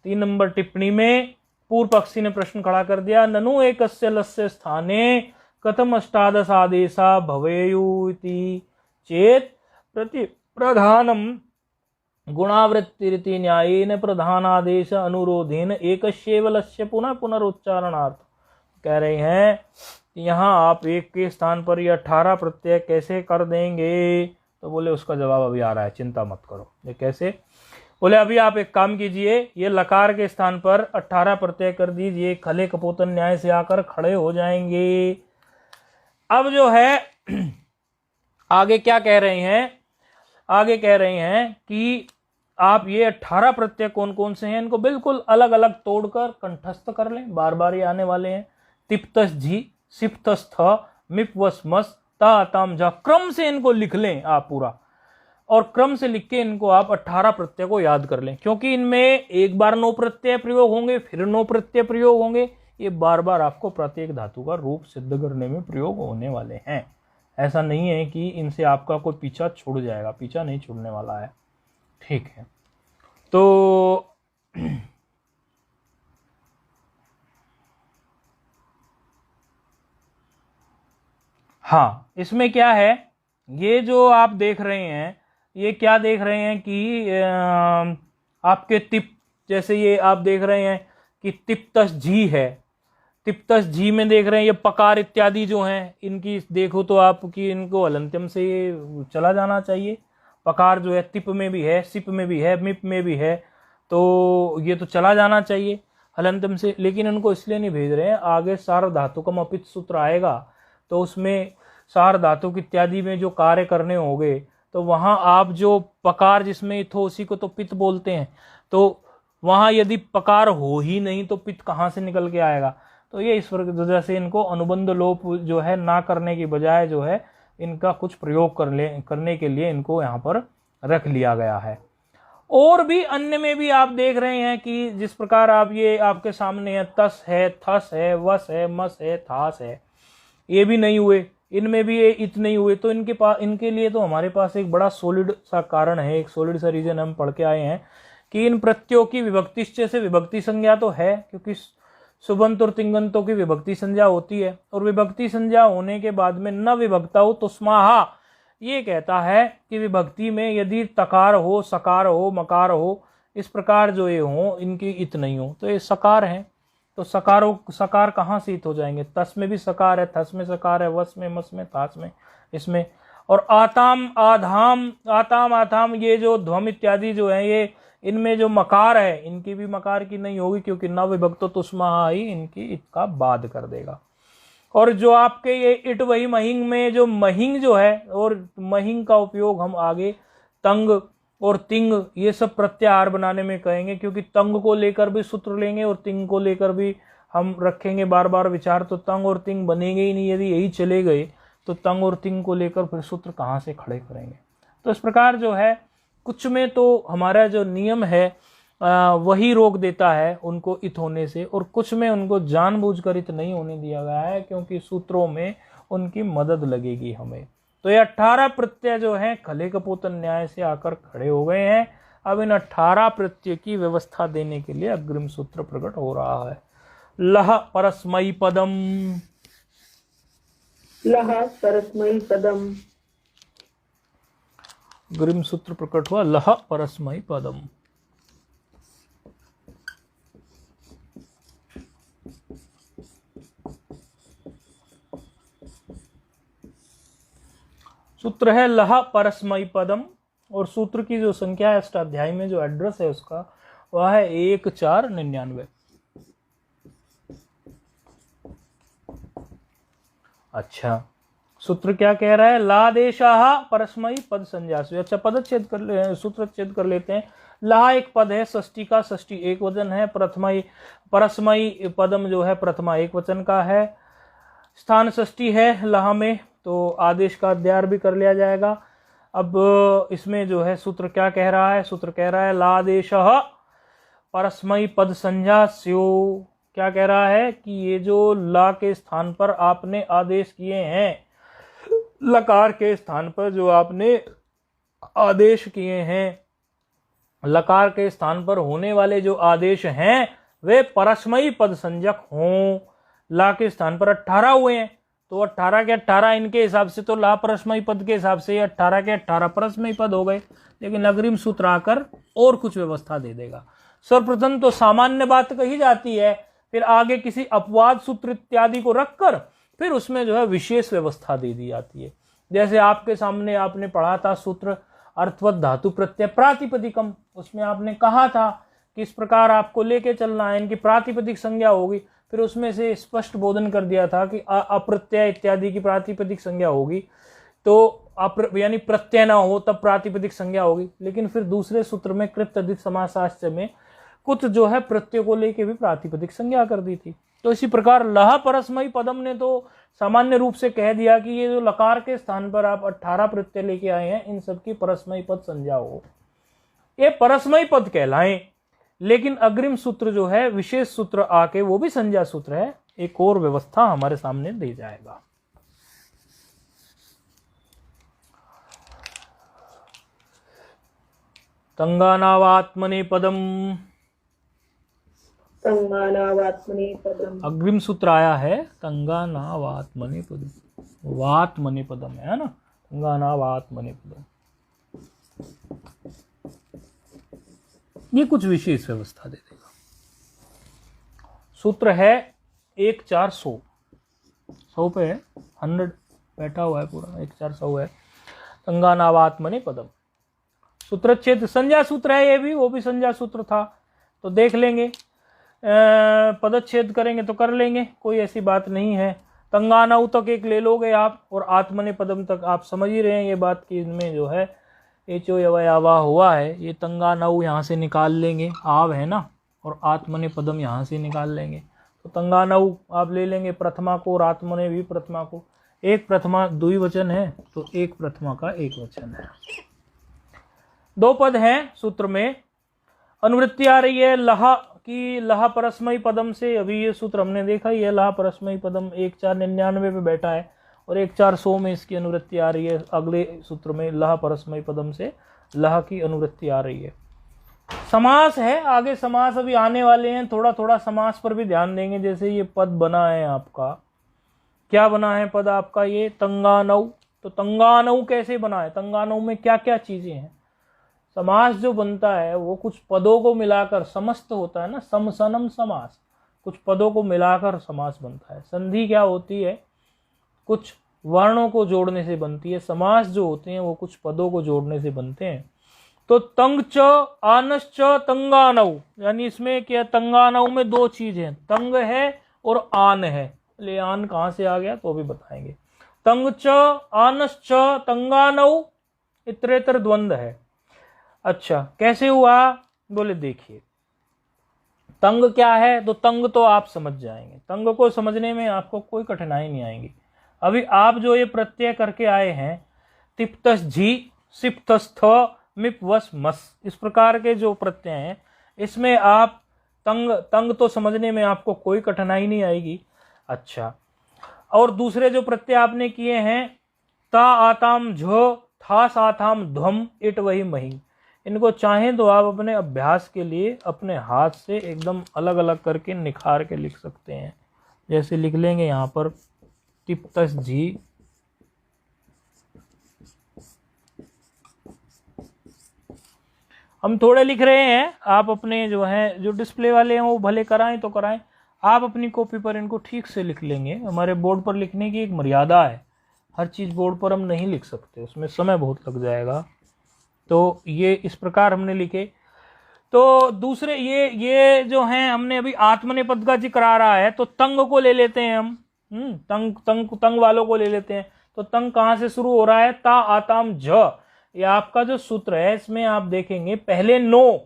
3 नंबर टिप्पणी में पूर्व पक्षी ने प्रश्न खड़ा कर दिया, ननु एकस्य लस्य स्थाने कथम अष्टादश आदेशा भवेयु इति चेत प्रति प्रधानम गुणावृत्तिरिति न्यायेन प्रधानादेश अनुरोधेन एकस्यैव लस्य पुनः पुनरुच्चारणार्थ। कह रहे हैं कि यहाँ आप एक के स्थान पर ये 18 प्रत्यय कैसे कर देंगे? तो बोले उसका जवाब अभी आ रहा है, चिंता मत करो। ये कैसे? बोले अभी आप एक काम कीजिए, ये लकार के स्थान पर 18 प्रत्यय कर दीजिए, खले कपोतन न्याय से आकर खड़े हो जाएंगे। अब जो है आगे क्या कह रहे हैं? आगे कह रहे हैं कि आप ये 18 प्रत्यय कौन कौन से हैं इनको बिल्कुल अलग अलग तोड़कर कंठस्थ कर लें, बार बार ये आने वाले हैं। तिप्तस झी, सिप्तस थ, मिपवस मस, ता ताम झा, क्रम से इनको लिख लें आप पूरा, और क्रम से लिख के इनको आप 18 प्रत्यय को याद कर लें, क्योंकि इनमें एक बार 9 प्रत्यय प्रयोग होंगे, फिर 9 प्रत्यय प्रयोग होंगे, ये बार बार आपको प्रत्येक धातु का रूप सिद्ध करने में प्रयोग होने वाले हैं। ऐसा नहीं है कि इनसे आपका कोई पीछा छूट जाएगा, पीछा नहीं छूटने वाला है। ठीक है, तो हाँ, इसमें क्या है, ये जो आप देख रहे हैं, ये क्या देख रहे हैं कि आपके तिप, जैसे ये आप देख रहे हैं कि तिप्तस झी है, तिप्तस झी में देख रहे हैं ये पकार इत्यादि जो हैं, इनकी देखो तो आपकी इनको हलंत्यम से चला जाना चाहिए। पकार जो है तिप में भी है, सिप में भी है, मिप में भी है, तो ये तो चला जाना चाहिए हलंत्यम से, लेकिन उनको इसलिए नहीं भेज रहे हैं, आगे सार धातुकम अपित सूत्र आएगा तो उसमें सार धातुक इत्यादि में जो कार्य करने होंगे, तो वहाँ आप जो पकार जिसमें इथो उसी को तो पित बोलते हैं, तो वहाँ यदि पकार हो ही नहीं तो पित कहाँ से निकल के आएगा? तो ये इस वजह से इनको अनुबंध लोप जो है ना करने की बजाय जो है इनका कुछ प्रयोग करने के लिए इनको यहाँ पर रख लिया गया है। और भी अन्य में भी आप देख रहे हैं कि जिस प्रकार आप ये आपके सामने है, तस है, थस है, वस है, मस है, थास है, ये भी नहीं हुए, इनमें भी ये इत नहीं हुए। तो इनके लिए तो हमारे पास एक बड़ा सॉलिड सा कारण है, एक सॉलिड सा रीजन हम पढ़ के आए हैं कि इन प्रत्ययों की विभक्तिश्च से विभक्ति संज्ञा तो है, क्योंकि सुबंत और तिंगंतों की विभक्ति संज्ञा होती है, और विभक्ति संज्ञा होने के बाद में न विभक्ता हो तो स्माहा ये कहता है कि विभक्ति में यदि तकार हो, सकार हो, मकार हो, इस प्रकार जो ये हो, इनकी इत नहीं हो, तो ये सकार हैं। तो सकार कहाँ से इत हो जाएंगे? तस में भी सकार है, थस में सकार है, वस में, मस में, थास में, इसमें। और आताम, आधाम, आताम, आथाम, ये जो ध्वम इत्यादि जो है, ये इनमें जो मकार है, इनकी भी मकार की नहीं होगी, क्योंकि न विभक्तो तुस्मा ही इनकी इत का बाद कर देगा। और जो आपके ये इट वही महिंग में जो महिंग जो है, और महिंग का उपयोग हम आगे तंग और तिंग ये सब प्रत्याहार बनाने में कहेंगे, क्योंकि तंग को लेकर भी सूत्र लेंगे और तिंग को लेकर भी हम रखेंगे बार बार विचार, तो तंग और तिंग बनेंगे ही नहीं। यदि यही चले गए तो तंग और तिंग को लेकर फिर सूत्र कहाँ से खड़े करेंगे? तो इस प्रकार जो है कुछ में तो हमारा जो नियम है वही रोक देता है उनको इत होने से, और कुछ में उनको जानबूझकर इत नहीं होने दिया गया है, क्योंकि सूत्रों में उनकी मदद लगेगी हमें। तो ये 18 प्रत्यय जो हैं खले कपोतन न्याय से आकर खड़े हो गए हैं। अब इन 18 प्रत्यय की व्यवस्था देने के लिए अग्रिम सूत्र प्रकट हो रहा है। लह परस्मई पदम, लह परस्मई पदम, अग्रिम सूत्र प्रकट हुआ लह परस्मई पदम। सूत्र है लह परस्मई पदम, और सूत्र की जो संख्या है अष्टाध्यायी में जो एड्रेस है उसका वह है 1499। अच्छा, सूत्र क्या कह रहा है? लादेशाह परस्मई पद संज्ञासु। अच्छा, पदच्छेद कर सूत्र छेद कर लेते हैं। ला एक पद है षष्ठी का, षष्ठी एक वचन है। प्रथमई परस्मई पदम जो है प्रथमा एक वचन का है। स्थान षष्ठी है लहा में, तो आदेश का अध्याय भी कर लिया जाएगा। अब इसमें जो है सूत्र क्या कह रहा है? सूत्र कह रहा है लादेशः परस्मई पद संज्ञास्यो। क्या कह रहा है कि ये जो ला के स्थान पर आपने आदेश किए हैं, लकार के स्थान पर जो आपने आदेश किए हैं, लकार के स्थान पर होने वाले जो आदेश हैं, वे परस्मयी पद संज्ञक हों। ला के स्थान पर 18 हुए हैं, तो 18 के 18 इनके हिसाब से तो ला परस्मयी पद के हिसाब से 18 के 18 परस्मयी पद हो गए, लेकिन अग्रिम सूत्र आकर और कुछ व्यवस्था दे देगा। सर्वप्रथम तो सामान्य बात कही जाती है, फिर आगे किसी अपवाद सूत्र इत्यादि को रखकर फिर उसमें जो है विशेष व्यवस्था दे दी जाती है। जैसे आपके सामने आपने पढ़ा था सूत्र अर्थवत धातु प्रत्यय प्रातिपदिकम, उसमें आपने कहा था कि इस प्रकार आपको लेके चलना है, इनकी प्रातिपदिक संज्ञा होगी। फिर उसमें से स्पष्ट बोधन कर दिया था कि अप्रत्यय इत्यादि की प्रातिपदिक संज्ञा होगी, तो यानी प्रत्यय ना हो तब प्रातिपदिक संज्ञा होगी। लेकिन फिर दूसरे सूत्र में कृत तद्धित समासाश्च में कुछ जो है प्रत्यय को लेके भी प्रातिपदिक संज्ञा कर दी थी। तो इसी प्रकार लह परस्मयी पदम ने तो सामान्य रूप से कह दिया कि ये जो लकार के स्थान पर आप 18 प्रत्यय लेके आए हैं, इन सबकी परस्मयी पद संज्ञा हो, ये परस्मयी पद कहलाएं। लेकिन अग्रिम सूत्र जो है विशेष सूत्र आके वो भी संज्ञा सूत्र है, एक और व्यवस्था हमारे सामने दे जाएगा। तंगानावात्मने पदम, तंगानावात्मने पदम, अग्रिम सूत्र आया है तंगानावात्मने पदम, वात्मने पदम है ना, तंगानावात्मने पदम, ये कुछ विशेष व्यवस्था दे देगा। सूत्र है 1 4 100 पे है, 100 बैठा हुआ है पूरा, 1 4 100 है। तंगानावात्मने पदम सूत्रच्छेद संज्ञा सूत्र है, ये भी वो भी संज्ञा सूत्र था, तो देख लेंगे। पदच्छेद करेंगे तो कर लेंगे, कोई ऐसी बात नहीं है। तंगानाऊ तक एक ले लोगे आप, और आत्मने पदम तक आप समझ ही रहे हैं ये बात कि इनमें जो है एचो यवा हुआ है, ये तंगानाऊ यहाँ से निकाल लेंगे, आव है ना, और आत्मने पदम यहाँ से निकाल लेंगे। तो तंगानाऊ आप ले लेंगे प्रथमा को और आत्मने भी प्रथमा को। एक प्रथमा द्विवचन है तो एक प्रथमा का एक वचन है। 2 पद हैं सूत्र में, अनुवृत्ति आ रही है लहा की, लहा परस्मयी पदम से। अभी ये सूत्र हमने देखा ही है, लहा परस्मयी पदम 1 4 99 पे बैठा है, और 1 4 100 में इसकी अनुवृत्ति आ रही है। अगले सूत्र में लहा परस्मयी पदम से लहा की अनुवृत्ति आ रही है। समास है, आगे समास अभी आने वाले हैं, थोड़ा थोड़ा समास पर भी ध्यान देंगे। जैसे ये पद बना है आपका, क्या बना है पद आपका, ये तंगानऊ। तो तंगानऊ कैसे बना है, तंगानऊ में क्या क्या चीजें हैं। समास जो बनता है वो कुछ पदों को मिलाकर समस्त होता है ना, समसनम समास, कुछ पदों को मिलाकर समास बनता है। संधि क्या होती है, कुछ वर्णों को जोड़ने से बनती है। समास जो होते हैं वो कुछ पदों को जोड़ने से बनते हैं। तो तंग च आनश्च तंगानऊ, यानी इसमें क्या, तंगानऊ में 2 चीज है, तंग है और आन है। ले आन कहाँ से आ गया तो भी बताएंगे। तंग च आनश्च तंगानऊ इतरेतर द्वंद्व है। अच्छा कैसे हुआ, बोले देखिए तंग क्या है, तो तंग तो आप समझ जाएंगे, तंग को समझने में आपको कोई कठिनाई नहीं आएगी। अभी आप जो ये प्रत्यय करके आए हैं, तिप्तस झी सिप्तस थ मिप वस मस, इस प्रकार के जो प्रत्यय हैं, इसमें आप तंग तो समझने में आपको कोई कठिनाई नहीं आएगी। अच्छा, और दूसरे जो प्रत्यय आपने किए हैं, ता आताम झ था साथाम ध्वम इट वही मही, इनको चाहें तो आप अपने अभ्यास के लिए अपने हाथ से एकदम अलग अलग करके निखार के लिख सकते हैं। जैसे लिख लेंगे यहाँ पर तिप्तस जी, हम थोड़े लिख रहे हैं, आप अपने जो है जो डिस्प्ले वाले हैं वो भले कराएं तो कराएं, आप अपनी कॉपी पर इनको ठीक से लिख लेंगे। हमारे बोर्ड पर लिखने की एक मर्यादा है, हर चीज़ बोर्ड पर हम नहीं लिख सकते, उसमें समय बहुत लग जाएगा। तो ये इस प्रकार हमने लिखे। तो दूसरे ये जो हैं, हमने अभी आत्मने पद का जिक्र आ रहा है तो तंग को ले लेते हैं हम, तंग वालों को ले लेते हैं। तो तंग कहाँ से शुरू हो रहा है, ता आताम झ, ये आपका जो सूत्र है इसमें आप देखेंगे पहले 9,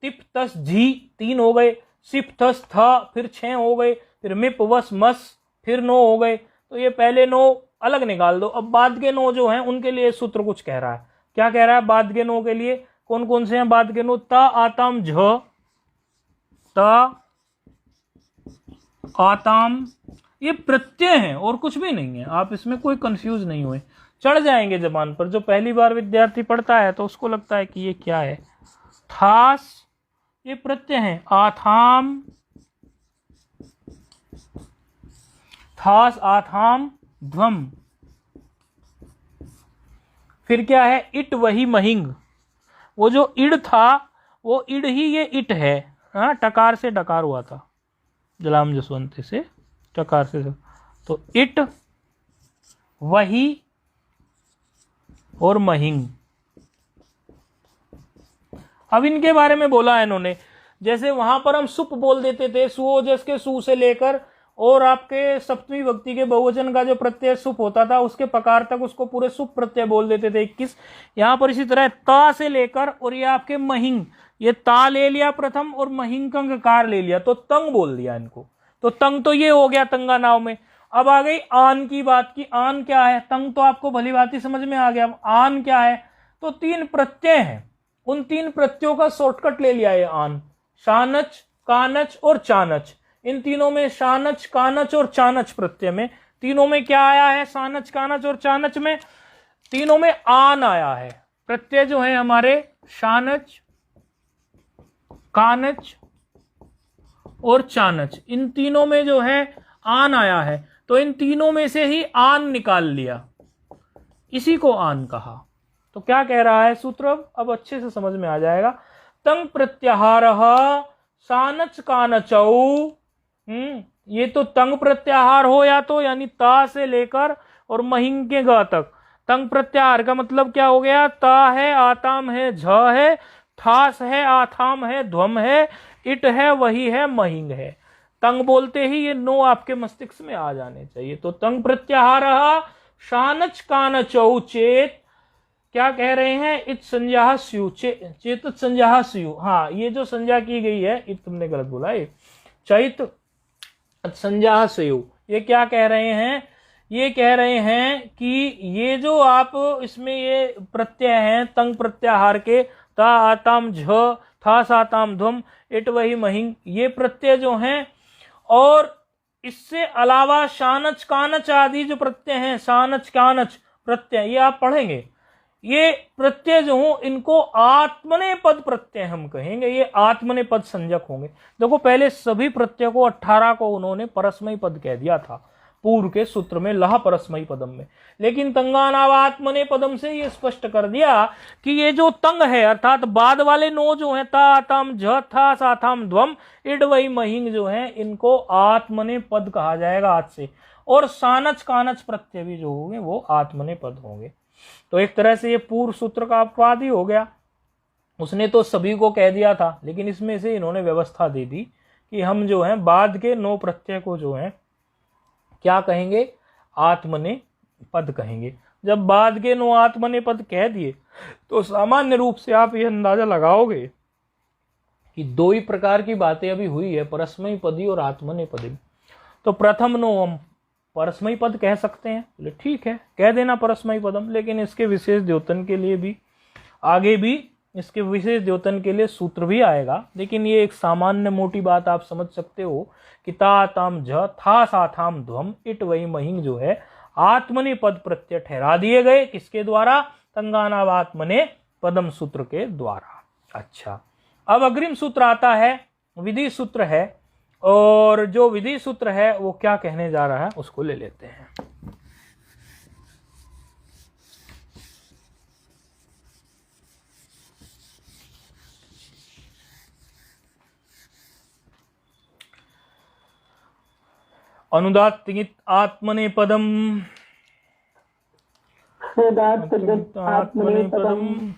तिप तस झी 3 हो गए, सिप तस था फिर 6 हो गए, फिर मिप वस मस फिर 9 हो गए। तो ये पहले 9 अलग निकाल दो। अब बाद के 9 जो हैं उनके लिए सूत्र कुछ कह रहा है। क्या कह रहा है बाद के 9 के लिए, कौन कौन से हैं बाद के 9, ता आताम झ, ता आताम, ये प्रत्यय हैं और कुछ भी नहीं है, आप इसमें कोई कंफ्यूज नहीं हुए, चढ़ जाएंगे जबान पर। जो पहली बार विद्यार्थी पढ़ता है तो उसको लगता है कि ये क्या है, थास ये प्रत्यय है, आथाम थास आथाम ध्वम। फिर क्या है, इट वही महिंग। वो जो इड था वो इड ही ये इट है। हाँ, टकार से डकार हुआ था, जलाम जसवंत से टकार से, तो इट वही और महिंग। अब इनके बारे में बोला है इन्होंने, जैसे वहां पर हम सुप बोल देते थे, सुओजस के सु से लेकर और आपके सप्तमी विभक्ति के बहुवचन का जो प्रत्यय सुप होता था उसके पकार तक उसको पूरे सुप प्रत्यय बोल देते थे 21। यहां पर इसी तरह ता से लेकर और ये आपके महिंग, ये ता ले लिया प्रथम और महिंग का कार ले लिया तो तंग बोल दिया इनको। तो तंग तो ये हो गया तंगा नाव में। अब आ गई आन की बात की। आन क्या है, तंग तो आपको भली भांति समझ में आ गया। अब आन क्या है, तो 3 प्रत्यय हैं, उन 3 प्रत्ययों का शॉर्टकट ले लिया है आन। शानच, कानच और चानच। इन तीनों में शानच, कानच और चानच प्रत्यय में तीनों में क्या आया है, शानच, कानच और चानच में तीनों में आन आया है। प्रत्यय जो है हमारे शानच, कानच और चानच, इन तीनों में जो है आन आया है। तो इन तीनों में से ही आन निकाल लिया, इसी को आन कहा। तो क्या कह रहा है सूत्र, अब अच्छे से समझ में आ जाएगा। तंग प्रत्याहार शानच कानचौ। ये तो तंग प्रत्याहार हो, या तो यानी ता से लेकर और महिंग के ग तक। तंग प्रत्याहार का मतलब क्या हो गया, ता है, आताम है, झ है, ठास है, आथाम है, ध्वम है, इट है, वही है, महिंग है। तंग बोलते ही ये 9 आपके मस्तिष्क में आ जाने चाहिए। तो तंग प्रत्याहार शानच कानचौ चेत, क्या कह रहे हैं, इत संज्ञा स्यु, चेत संज्ञा स्यु। हाँ, ये जो संज्ञा की गई है, इत तुमने गलत बोला, ये चैत संज्ञा स्यु। ये क्या कह रहे हैं, ये कह रहे हैं कि ये जो आप इसमें ये प्रत्यय हैं तंग प्रत्याहार के, ता आताम झ, था साताम ध्वम, इट वही महिंग, ये प्रत्यय जो हैं, और इससे अलावा शानच कानच आदि जो प्रत्यय हैं, शानच कानच प्रत्यय, ये आप पढ़ेंगे। ये प्रत्यय जो हो इनको आत्मनेपद प्रत्यय हम कहेंगे, ये आत्मनेपद संज्ञक होंगे। देखो पहले सभी प्रत्यय को 18 को उन्होंने परस्मयी पद कह दिया था पूर्व के सूत्र में, लह परस्मयी पदम में, लेकिन तंगानावात्मने पदम से ये स्पष्ट कर दिया कि ये जो तंग है अर्थात बाद वाले 9 जो है, ता ताम झ था साथाम ध्वम इड वही महिंग जो है, इनको आत्मने पद कहा जाएगा आज से। और सानच कानच प्रत्यय भी जो होंगे वो आत्मने पद होंगे। तो एक तरह से ये पूर्व सूत्र का अपवाद ही हो गया। उसने तो सभी को कह दिया था, लेकिन इसमें से इन्होंने व्यवस्था दे दी कि हम जो है बाद के 9 प्रत्यय को जो है क्या कहेंगे, आत्मने पद कहेंगे। जब बाद के 9 आत्मने पद कह दिए तो सामान्य रूप से आप ये अंदाजा लगाओगे कि 2 ही प्रकार की बातें अभी हुई है, परस्मयी पदी और आत्मने पदी। तो प्रथम 9 हम परस्मयी पद कह सकते हैं, बोले ठीक है कह देना परस्मयी पदम, लेकिन इसके विशेष द्योतन के लिए भी आगे भी इसके विशेष द्योतन के लिए सूत्र भी आएगा। लेकिन ये एक सामान्य मोटी बात आप समझ सकते हो कि ता ताम झ था साथाम ध्वम इट वही महिंग जो है आत्मने पद प्रत्यय ठहरा दिए गए, किसके द्वारा, तंगानावात्मने पदम सूत्र के द्वारा। अच्छा, अब अग्रिम सूत्र आता है, विधि सूत्र है, और जो विधि सूत्र है वो क्या कहने जा रहा है उसको ले लेते हैं। अनुदात्तित आत्मने पदम, आत्मने पदम।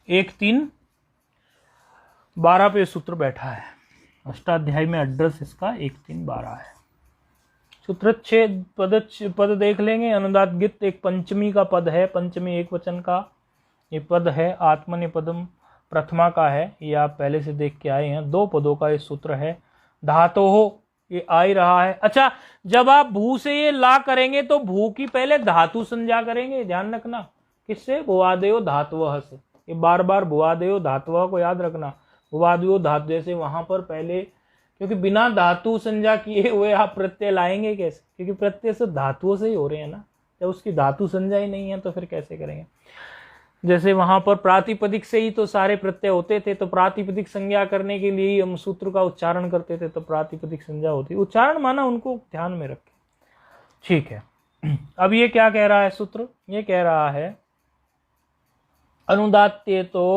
एक 3:12 पे सूत्र बैठा है, अष्टाध्यायी में एड्रेस इसका 1-3-12 है। सूत्र 6 पद देख लेंगे। अनुदात गित एक पंचमी का पद है, पंचमी एक वचन का ये पद है, आत्मने पदम प्रथमा का है, ये आप पहले से देख के आए हैं। 2 पदों का ये सूत्र है। धातो हो ये आ ही रहा है। अच्छा, जब आप भू से ये ला करेंगे तो भू की पहले धातु संज्ञा करेंगे, ध्यान रखना। किससे? भुवादेव धातुवः से। ये बार बार भुवादेव धातुवः को याद रखना। भुवादेव धातु, जैसे वहां पर पहले, क्योंकि बिना धातु संज्ञा किए हुए आप प्रत्यय लाएंगे कैसे? क्योंकि प्रत्यय से धातुओं से ही हो रहे हैं ना। जब उसकी धातु संज्ञा ही नहीं है तो फिर कैसे करेंगे? जैसे वहां पर प्रातिपदिक से ही तो सारे प्रत्यय होते थे, तो प्रातिपदिक संज्ञा करने के लिए ही हम सूत्र का उच्चारण करते थे, तो प्रातिपदिक संज्ञा होती। उच्चारण माना उनको ध्यान में रखें, ठीक है। अब ये क्या कह रहा है सूत्र? ये कह रहा है अनुदात्तेतो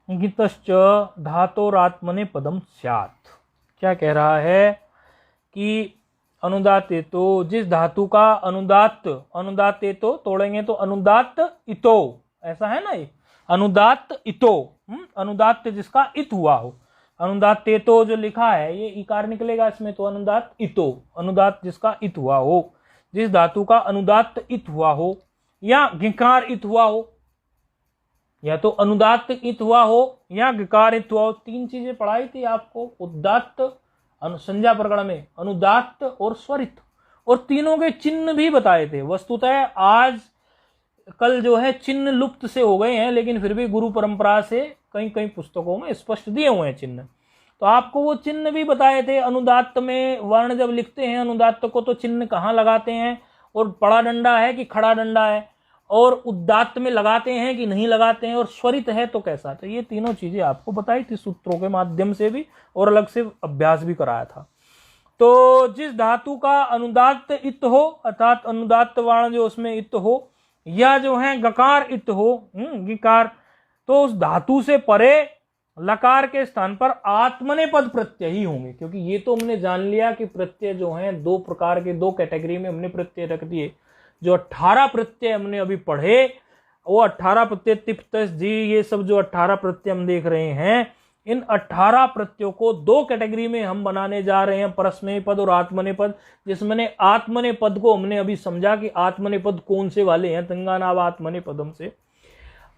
गितश्च धातोरात्मने पदम स्यात्। क्या कह रहा है कि अनुदात्तेतो, जिस धातु का अनुदात्तेतो तोड़ेंगे तो अनुदात्त इतो, ऐसा है ना, ये अनुदात्त इतो, अनुदात्त जिसका इत हुआ हो। अनुदात्तेतो जो लिखा है ये इकार निकलेगा इसमें, तो अनुदात्त इतो, अनुदात्त जिसका इत हुआ हो, जिस धातु का अनुदात्त इत हुआ हो या गिकार इत हुआ हो, या तो अनुदात्त इत हुआ हो या गिकार इत हुआ हो। तीन चीजें पढ़ाई थी आपको उदात्त संज्ञा प्रकरण में, अनुदात्त और स्वरित, और तीनों के चिन्ह भी बताए थे। वस्तुतः आज कल जो है चिन्ह लुप्त से हो गए हैं, लेकिन फिर भी गुरु परंपरा से कई कई पुस्तकों में स्पष्ट दिए हुए हैं चिन्ह। तो आपको वो चिन्ह भी बताए थे। अनुदात्त में वर्ण जब लिखते हैं अनुदात्त को तो चिन्ह कहाँ लगाते हैं, और पड़ा डंडा है कि खड़ा डंडा है, और उदात्त में लगाते हैं कि नहीं लगाते हैं, और स्वरित है तो कैसा। तो ये तीनों चीजें आपको बताई थी सूत्रों के माध्यम से भी, और अलग से अभ्यास भी कराया था। तो जिस धातु का अनुदात्त इत हो, अर्थात अनुदात्त वर्ण जो उसमें इत हो, या जो है गकार इत हो, गिकार, तो उस धातु से परे लकार के स्थान पर आत्मनेपद प्रत्यय ही होंगे। क्योंकि ये तो हमने जान लिया कि प्रत्यय जो हैं दो प्रकार के, दो कैटेगरी में हमने प्रत्यय रख दिए। जो 18 प्रत्यय हमने अभी पढ़े, वो 18 प्रत्यय तिप तस जी, ये सब जो 18 प्रत्यय हम देख रहे हैं, इन 18 प्रत्ययों को दो कैटेगरी में हम बनाने जा रहे हैं, परस्मय पद और आत्मनेय पद। जिसमें आत्मनेय पद को हमने अभी समझा कि आत्मनेय पद कौन से वाले हैं, तंगानाव आत्मनेय पदम से।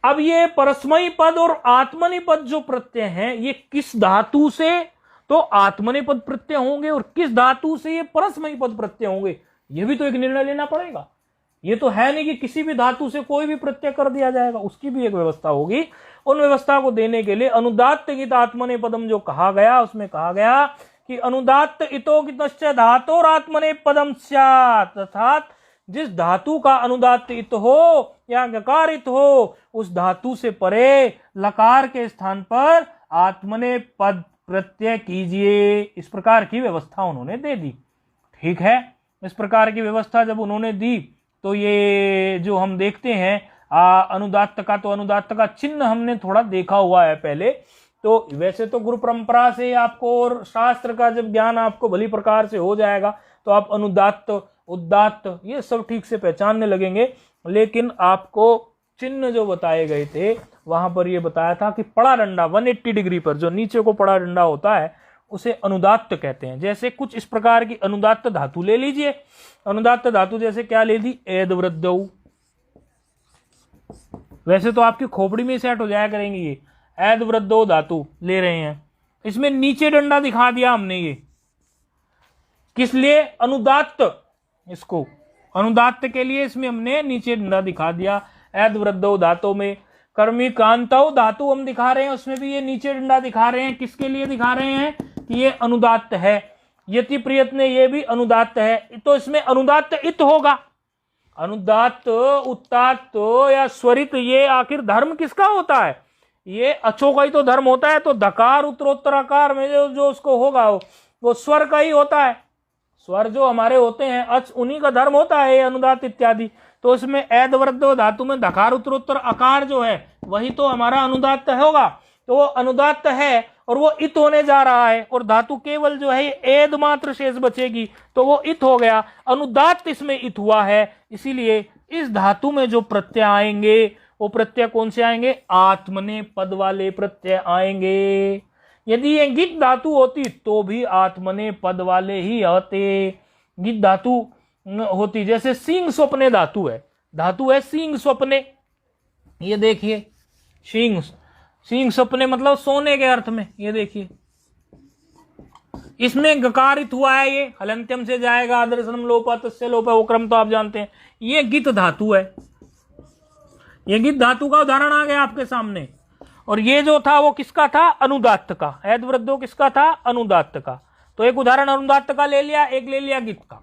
अब ये परस्मय पद और आत्मनेय पद जो प्रत्यय हैं, ये किस धातु से तो आत्मनेय पद प्रत्यय होंगे और किस धातु से ये परस्मय पद प्रत्यय होंगे, ये भी तो एक निर्णय लेना पड़ेगा। ये तो है नहीं कि किसी भी धातु से कोई भी प्रत्यय कर दिया जाएगा, उसकी भी एक व्यवस्था होगी। उन व्यवस्था को देने के लिए अनुदात्त गित आत्मनेय पदम जो कहा गया, उसमें कहा गया कि अनुदात्त इतो गितश्च धातोर आत्मनेय पदम स्यात्, अर्थात जिस धातु का अनुदात्त इत हो या गकार इत हो, उस धातु से परे लकार के स्थान पर आत्मनेय पद प्रत्यय कीजिए। इस प्रकार की व्यवस्था उन्होंने दे दी, ठीक है। इस प्रकार की व्यवस्था जब उन्होंने दी तो ये जो हम देखते हैं अनुदात्त का, तो अनुदात्त का चिन्ह हमने थोड़ा देखा हुआ है पहले। तो वैसे तो गुरु परंपरा से आपको और शास्त्र का जब ज्ञान आपको भली प्रकार से हो जाएगा तो आप अनुदात्त उदात्त ये सब ठीक से पहचानने लगेंगे। लेकिन आपको चिन्ह जो बताए गए थे वहां पर ये बताया था कि पड़ा डंडा 180 डिग्री पर जो नीचे को पड़ा डंडा होता है उसे अनुदात्त कहते हैं। जैसे कुछ इस प्रकार की अनुदात्त धातु ले लीजिए। अनुदात्त धातु जैसे क्या ले ली, एद वृद्धौ, वैसे तो आपकी खोपड़ी में सेट हो जाया करेंगे। ये एद वृद्धौ धातु ले रहे हैं, इसमें नीचे डंडा दिखा दिया हमने। ये किस लिए? अनुदात्त, इसको अनुदात्त के लिए इसमें हमने नीचे डंडा दिखा दिया। एद वृद्धौ धातु में कर्मी कांतौ धातु हम दिखा रहे हैं, उसमें भी ये नीचे डंडा दिखा रहे हैं। किसके लिए दिखा रहे हैं कि ये अनुदात्त है। यति प्रयत्न ये भी अनुदात्त है, तो इसमें अनुदात्त इत होगा। अनुदात्त उत्तात्त या स्वरित ये आखिर धर्म किसका होता है? ये अचो का ही तो धर्म होता है। तो धकार उत्तरोत्तराकार में जो उसको होगा वो स्वर का ही होता है। स्वर जो हमारे होते हैं अच, उन्हीं का धर्म होता है अनुदात्त इत्यादि। तो इसमें एद वृद्धौ धातु में धकार उत्तरोत्तर आकार जो है वही तो हमारा अनुदात्त होगा। तो वो अनुदात्त है और वो इत होने जा रहा है, और धातु केवल जो है एद मात्र शेष बचेगी, तो वो इत हो गया। अनुदात्त इसमें इत हुआ है, इसीलिए इस धातु में जो प्रत्यय आएंगे वो प्रत्यय कौन से आएंगे? आत्मनेय पद वाले प्रत्यय आएंगे। यदि ये गित धातु होती तो भी आत्मनेय पद वाले ही होते। गित धातु होती जैसे सिंह स्वप्ने धातु है सिंह स्वप्ने। ये देखिए सिंह स्वप्ने मतलब सोने के अर्थ में। ये देखिए इसमें गकारित हुआ है, ये हलंत्यम से जाएगा, दर्शनम लोपा तस्य लोपा, वो क्रम तो आप जानते हैं। ये गित धातु है, ये गित धातु का उदाहरण आ गया आपके सामने। और ये जो था वो किसका था? अनुदात्त का। ऐद वृद्धो किसका था? अनुदात्त का। तो एक उदाहरण अनुदात्त का ले लिया, एक ले लिया गित का,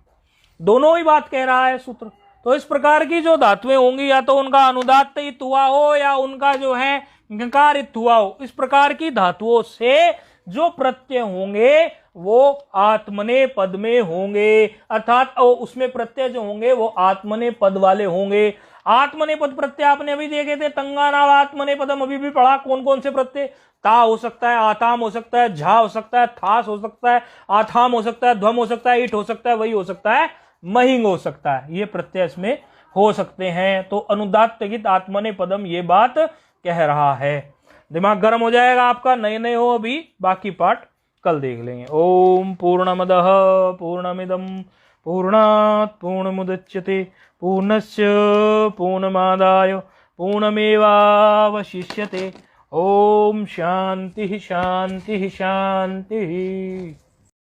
दोनों ही बात कह रहा है सूत्र। तो इस प्रकार की जो धातुएं होंगी, या तो उनका अनुदात्त इत हुआ हो या उनका जो है गकारित हुआ हो, इस प्रकार की धातुओं से जो प्रत्यय होंगे वो आत्मने पद में होंगे, अर्थात उसमें प्रत्यय जो होंगे वो आत्मने पद वाले होंगे। आत्मने पद प्रत्यय आपने अभी देखे थे, तंगानाव आत्मने पदम, अभी भी पढ़ा। कौन कौन से प्रत्यय? ता हो सकता है, आताम हो सकता है, झा हो सकता है, थास हो सकता है, आथाम हो सकता है, ध्वम हो सकता है, ईट हो सकता है, वही हो सकता है, महिंग हो सकता है। ये प्रत्यय इसमें हो सकते हैं। तो अनुदात्त गित आत्मने पदम ये बात कह रहा है। दिमाग गर्म हो जाएगा आपका, नए नए हो अभी, बाकी पार्ट कल देख लेंगे। ओम पूर्णमदः पूर्णमिदं पूर्णात् पूर्णमुदच्यते पूर्णस्य पूर्णमादाय पूर्णमेवावशिष्यते। ओम शांति शांति शांति।